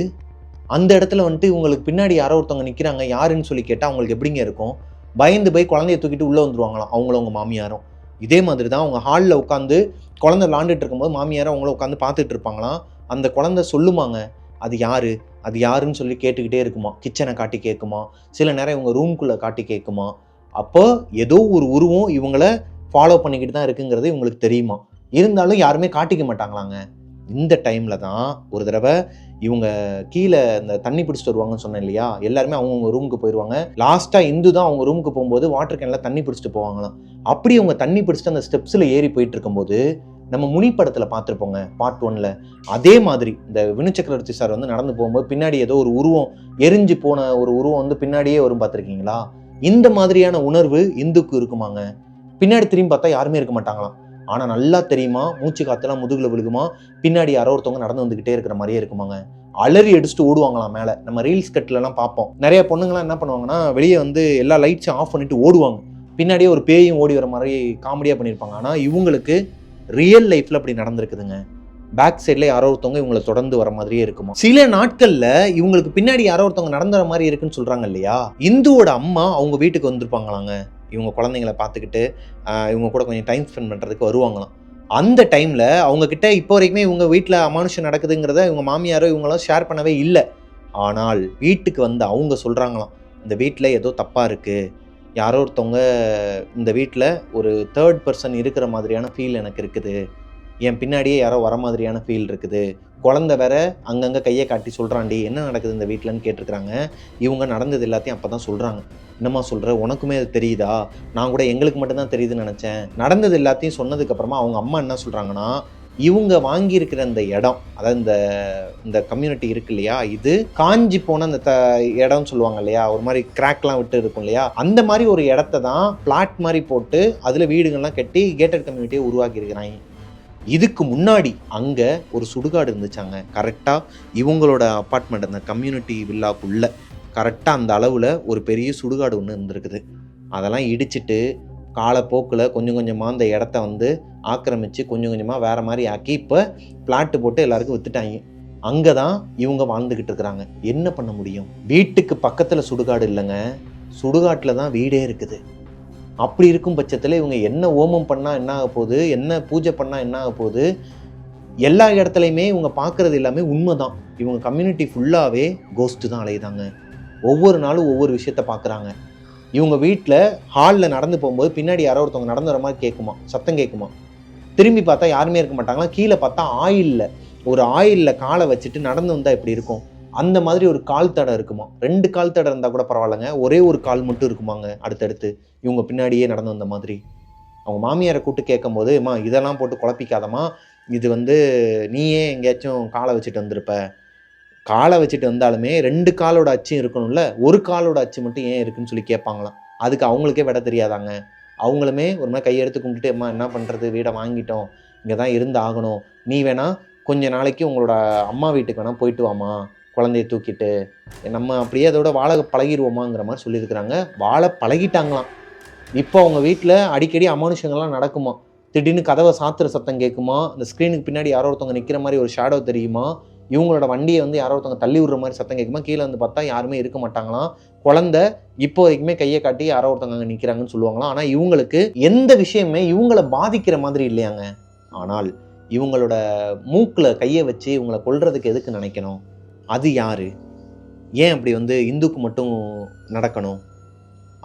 அந்த இடத்துல வந்துட்டு இவங்களுக்கு பின்னாடி யாரோ ஒருத்தவங்க நிற்கிறாங்க, யாருன்னு சொல்லி கேட்டால் அவங்களுக்கு எப்படிங்க இருக்கும்? பயந்து போய் குழந்தைய தூக்கிட்டு உள்ளே வந்துருவாங்களாம் அவங்களும் அவங்க மாமியாரும். இதே மாதிரி தான் அவங்க ஹாலில் உட்காந்து குழந்தை விளாண்டுட்டு இருக்கும்போது மாமியாரை அவங்கள உட்காந்து பார்த்துட்டு இருப்பாங்களாம். அந்த குழந்தை சொல்லுமாங்க, அது யாரு அது யாருன்னு சொல்லி கேட்டுக்கிட்டே இருக்குமா. கிச்சனை காட்டி கேட்குமா, சில நேரம் இவங்க ரூம்குள்ளே காட்டி கேட்குமா. அப்போ ஏதோ ஒரு உருவம் இவங்களை ஃபாலோ பண்ணிக்கிட்டு தான் இருக்குங்கிறது இவங்களுக்கு தெரியுமா. இருந்தாலும் யாருமே காட்டிக்க மாட்டாங்களாங்க. இந்த டைமில் தான் ஒரு தடவை இவங்க கீழே இந்த தண்ணி பிடிச்சிட்டு வருவாங்கன்னு சொன்னேன் இல்லையா, எல்லாருமே அவங்கவுங்க ரூமுக்கு போயிடுவாங்க. லாஸ்ட்டாக இந்து தான் அவங்க ரூமுக்கு போகும்போது வாட்டர் கேனில் தண்ணி பிடிச்சிட்டு போவாங்களாம். அப்படி அவங்க தண்ணி பிடிச்சிட்டு அந்த ஸ்டெப்ஸில் ஏறி போயிட்டு இருக்கும்போது நம்ம முனி படத்தில் பார்த்துருப்போங்க பார்ட் 1ல், அதே மாதிரி இந்த வினு சக்கரவர்த்தி சார் வந்து நடந்து போகும்போது பின்னாடி ஏதோ ஒரு உருவம் எரிஞ்சு போன ஒரு உருவம் வந்து பின்னாடியே வரும் பார்த்துருக்கீங்களா. இந்த மாதிரியான உணர்வு இந்துக்கு இருக்குமாங்க. பின்னாடி திரும்பி பார்த்தா யாருமே இருக்க மாட்டாங்களாம். ஆனால் நல்லா தெரியுமா, மூச்சு காத்தெல்லாம் முதுகில் விழுகுமா, பின்னாடி யாரோ ஒருத்தவங்க நடந்து வந்துக்கிட்டே இருக்கிற மாதிரியே இருக்குமாங்க. அலறி அடிச்சுட்டு ஓடுவாங்களாம் மேலே. நம்ம ரீல்ஸ் கட்லலாம் பார்ப்போம். நிறைய பொண்ணுங்களாம் என்ன பண்ணுவாங்கன்னா வெளியே வந்து எல்லா லைட்ஸும் ஆஃப் பண்ணிட்டு ஓடுவாங்க. பின்னாடியே ஒரு பேயும் ஓடி வர மாதிரி காமெடியாக பண்ணியிருப்பாங்க. ஆனால் இவங்களுக்கு ரியல் லைஃப்பில் அப்படி நடந்திருக்குதுங்க. பேக் சைடில் யாரோ ஒருத்தவங்க இவங்களை தொடர்ந்து வர மாதிரியே இருக்குமா. சில நாட்களில் இவங்களுக்கு பின்னாடி யாரோ ஒருத்தவங்க நடந்துற மாதிரி இருக்குன்னு சொல்கிறாங்க இல்லையா. இந்துவோட அம்மா அவங்க வீட்டுக்கு வந்திருப்பாங்களாங்க. இவங்க குழந்தைங்கள பார்த்துக்கிட்டு இவங்க கூட கொஞ்சம் டைம் ஸ்பெண்ட் பண்ணுறதுக்கு வருவாங்களாம். அந்த டைமில் அவங்கக்கிட்ட இப்போ வரைக்குமே இவங்க வீட்டில் அமானுஷம் நடக்குதுங்கிறத இவங்க மாமியாரோ இவங்களாம் ஷேர் பண்ணவே இல்லை. ஆனால் வீட்டுக்கு வந்து அவங்க சொல்கிறாங்களாம், இந்த வீட்டில் ஏதோ தப்பாக இருக்குது, யாரோ ஒருத்தவங்க இந்த வீட்டில் ஒரு தேர்ட் பர்சன் இருக்கிற மாதிரியான ஃபீல் எனக்கு இருக்குது, என் பின்னாடியே யாரோ வர மாதிரியான ஃபீல் இருக்குது, குழந்தை வேற அங்கங்கே கையை காட்டி சொல்கிறாண்டி என்ன நடக்குது இந்த வீட்டிலன்னு கேட்டிருக்கிறாங்க. இவங்க நடந்தது எல்லாத்தையும் அப்போ தான் சொல்கிறாங்க. என்னம்மா சொல்கிற, உனக்குமே அது தெரியுதா? நான் கூட எங்களுக்கு மட்டும்தான் தெரியுதுன்னு நினச்சேன். நடந்தது எல்லாத்தையும் சொன்னதுக்கப்புறமா அவங்க அம்மா என்ன சொல்கிறாங்கன்னா, இவங்க வாங்கியிருக்கிற அந்த இடம், அதாவது இந்த கம்யூனிட்டி இருக்கு இல்லையா, இது காஞ்சி போன அந்த இடம்னு சொல்லுவாங்க இல்லையா, ஒரு மாதிரி கிராக்லாம் விட்டு இருக்கும் இல்லையா, அந்த மாதிரி ஒரு இடத்த தான் பிளாட் மாதிரி போட்டு அதில் வீடுகள்லாம் கட்டி கேட்டட் கம்யூனிட்டியை உருவாக்கி இருக்கிறாங்க. இதுக்கு முன்னாடி அங்கே ஒரு சுடுகாடு இருந்துச்சாங்க. கரெக்டாக இவங்களோட அப்பார்ட்மெண்ட் அந்த கம்யூனிட்டி வில்லாக்குள்ளே கரெக்டாக அந்த அளவில் ஒரு பெரிய சுடுகாடு ஒன்று இருந்திருக்குது. அதெல்லாம் இடிச்சிட்டு காலப்போக்கில் கொஞ்சம் கொஞ்சமாக அந்த இடத்த வந்து ஆக்கிரமித்து கொஞ்சம் கொஞ்சமாக வேறு மாதிரி ஆக்கி இப்போ பிளாட்டு போட்டு எல்லாருக்கும் விற்றுட்டாங்க. அங்கே தான் இவங்க வாழ்ந்துக்கிட்டு இருக்கிறாங்க. என்ன பண்ண முடியும்? வீட்டுக்கு பக்கத்தில் சுடுகாடு இல்லைங்க, சுடுகாட்டில் தான் வீடே இருக்குது. அப்படி இருக்கும் பட்சத்தில் இவங்க என்ன ஓமம் பண்ணால் என்ன ஆக போகுது, என்ன பூஜை பண்ணால் என்ன ஆக போகுது, எல்லா இடத்துலையுமே இவங்க பார்க்குறது எல்லாமே உண்மை தான். இவங்க கம்யூனிட்டி ஃபுல்லாகவே கோஸ்ட்டு தான் அலையுதாங்க. ஒவ்வொரு நாளும் ஒவ்வொரு விஷயத்த பார்க்குறாங்க. இவங்க வீட்டில் ஹாலில் நடந்து போகும்போது பின்னாடி யாரோ ஒருத்தவங்க நடந்து வர மாதிரி கேட்குமா, சத்தம் கேட்குமா. திரும்பி பார்த்தா யாருமே இருக்க மாட்டாங்களா. கீழே பார்த்தா ஒரு ஆயிலில் காலை வச்சுட்டு நடந்து வந்தால் எப்படி இருக்கும், அந்த மாதிரி ஒரு கால் தடை இருக்குமா. 2 கால் தடை இருந்தால் கூட பரவாயில்லைங்க, ஒரே ஒரு கால் மட்டும் இருக்குமாங்க அடுத்தடுத்து இவங்க பின்னாடியே நடந்து வந்த மாதிரி. அவங்க மாமியாரை கூப்பிட்டு கேட்கும் போது, அம்மா இதெல்லாம் போட்டு குழப்பிக்காதம்மா, இது வந்து நீயே எங்கேயாச்சும் காலை வச்சுட்டு வந்திருப்ப, காலை வச்சுட்டு வந்தாலுமே 2 காலோட அச்சும் இருக்கணும்ல, ஒரு காலோட அச்சு மட்டும் ஏன் இருக்குன்னு சொல்லி கேட்பாங்களாம். அதுக்கு அவங்களுக்கே விட தெரியாதாங்க. அவங்களுமே ஒரு மாரி கையெடுத்து கும்பிட்டுட்டு, "அம்மா என்ன பண்ணுறது? வீட வாங்கிட்டோம். இங்க தான் இருந்து ஆகணும். நீ வேணா கொஞ்ச நாளைக்கு உங்களோட அம்மா வீட்டுக்கு வேணா போயிட்டு வாம்மா, குழந்தைய தூக்கிட்டு. நம்ம அப்படியே அதோட வாழ பழகிருவோமாங்கிற மாரி சொல்லியிருக்கிறாங்க. வாழ பழகிட்டாங்களாம். இப்போ அவங்க வீட்ல அடிக்கடி அமானுஷங்கள்லாம் நடக்குமா. திடீர்னு கதவை சாத்துற சத்தம் கேட்குமா, அந்த ஸ்க்ரீனுக்கு பின்னாடி யாரோ ஒருத்தவங்க நிற்கிற மாதிரி ஒரு ஷேடோ தெரியுமா, இவங்களோட வண்டியை வந்து யாரோ ஒருத்தவங்க தள்ளி விடுற மாதிரி சத்தம் கேட்குமா, கீழே வந்து பார்த்தா யாருமே இருக்க மாட்டாங்களாம். குழந்தை இப்போ வரைக்குமே கையை காட்டி யாரோ ஒருத்தவங்க அங்கே நிற்கிறாங்கன்னு சொல்லுவாங்களாம். ஆனால் இவங்களுக்கு எந்த விஷயமே இவங்கள பாதிக்கிற மாதிரி இல்லையாங்க. ஆனால் இவங்களோட மூக்கில் கையை வச்சு இவங்களை கொல்றதுக்கு எதுக்கு நினைக்கணும்? அது யாரு? ஏன் அப்படி வந்து இந்துக்கு மட்டும் நடக்கணும்?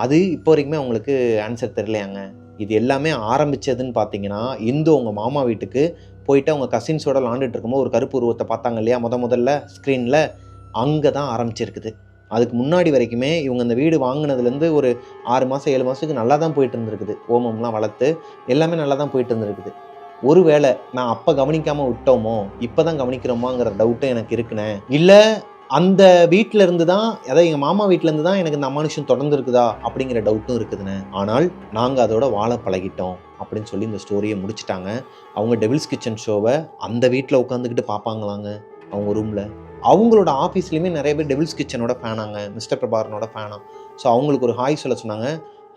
அது இப்போ வரைக்குமே அவங்களுக்கு ஆன்சர் தெரியலையாங்க. இது எல்லாமே ஆரம்பிச்சதுன்னு பார்த்தீங்கன்னா, இந்து அவங்க மாமா வீட்டுக்கு போயிட்டு அவங்க கசின்ஸோட விளாண்டுட்டு இருக்கும்போது ஒரு கருப்பு உருவத்தை பார்த்தாங்க இல்லையா? முதல்ல ஸ்க்ரீன்ல. அங்கே தான் ஆரம்பிச்சிருக்குது. அதுக்கு முன்னாடி வரைக்குமே இவங்க இந்த வீடு வாங்கினதுலேருந்து ஒரு 6 மாதம் 7 மாதத்துக்கு நல்லா தான் போயிட்டு இருந்திருக்குது. ஹோமம்லாம் வளர்த்து எல்லாமே நல்லா தான் போயிட்டு இருந்திருக்குது. ஒருவேளை நான் அப்போ கவனிக்காமல் விட்டோமோ, இப்போ தான் கவனிக்கிறோமாங்கிற டவுட்டும் எனக்கு இருக்குண்ணே. இல்லை அந்த வீட்டில இருந்து தான், அதாவது எங்கள் மாமா வீட்டிலேருந்து தான் எனக்கு இந்த அமானுஷம் தொடர்ந்து இருக்குதா அப்படிங்கிற டவுட்டும் இருக்குதுண்ணே. ஆனால் நாங்கள் அதோட வாழ பழகிட்டோம் அப்படின்னு சொல்லி இந்த ஸ்டோரியை முடிச்சுட்டாங்க. அவங்க டெவில்ஸ் கிச்சன் ஷோவை அந்த வீட்டில் உட்காந்துக்கிட்டு பார்ப்பாங்களாங்க அவங்க ரூமில். அவங்களோட ஆஃபீஸ்லேயுமே நிறைய பேர் டெவில்ஸ் கிச்சனோட ஃபேனாங்க, மிஸ்டர் பிரபாகரனோட ஃபேனா. ஸோ அவங்களுக்கு ஒரு ஹாய் சொல்ல சொன்னாங்க.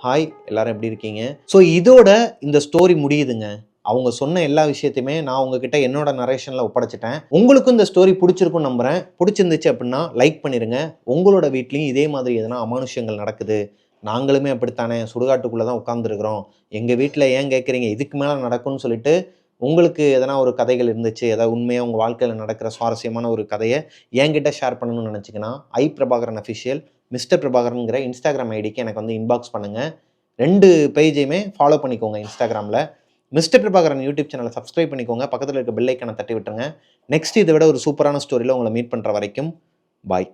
ஹாய், எல்லாரும் எப்படி இருக்கீங்க? ஸோ இதோட இந்த ஸ்டோரி முடியுதுங்க. அவங்க சொன்ன எல்லா விஷயத்தையுமே நான் உங்ககிட்ட என்னோட நரேஷனில் ஒப்படைச்சிட்டேன். உங்களுக்கும் இந்த ஸ்டோரி பிடிச்சிருக்குன்னு நம்புகிறேன். பிடிச்சிருந்துச்சு அப்படின்னா லைக் பண்ணிடுங்க. உங்களோட வீட்லேயும் இதே மாதிரி எதனா அமானுஷங்கள் நடக்குது, நாங்களுமே அப்படித்தானே சுடுகாட்டுக்குள்ளே தான் உட்காந்துருக்குறோம், எங்கள் வீட்டில் ஏன் கேட்குறீங்க, இதுக்கு மேலே நடக்கும்னு சொல்லிட்டு உங்களுக்கு எதனா ஒரு கதைகள் இருந்துச்சு, ஏதாவது உண்மையாக உங்கள் வாழ்க்கையில் நடக்கிற சுவாரஸ்யமான ஒரு கதையை என்கிட்ட ஷேர் பண்ணணும்னு நினச்சிங்கன்னா பிரபாகரன் அஃபிஷியல் மிஸ்டர் பிரபாகரனுங்கிற இன்ஸ்டாகிராம் ஐடிக்கு எனக்கு வந்து இன்பாக்ஸ் பண்ணுங்கள். 2 பேஜையுமே ஃபாலோ பண்ணிக்கோங்க இன்ஸ்டாகிராமில். மிஸ்டர் பிரபாகரன் யூடியூப் சேனலை சப்ஸ்கிரைப் பண்ணிக்கோங்க. பக்கத்தில் இருக்க பெல் ஐக்கானை தட்டி விட்டுருங்க. நெக்ஸ்ட் இதை விட ஒரு சூப்பரான ஸ்டோரியில் உங்களை மீட் பண்ணுற வரைக்கும் பாய்.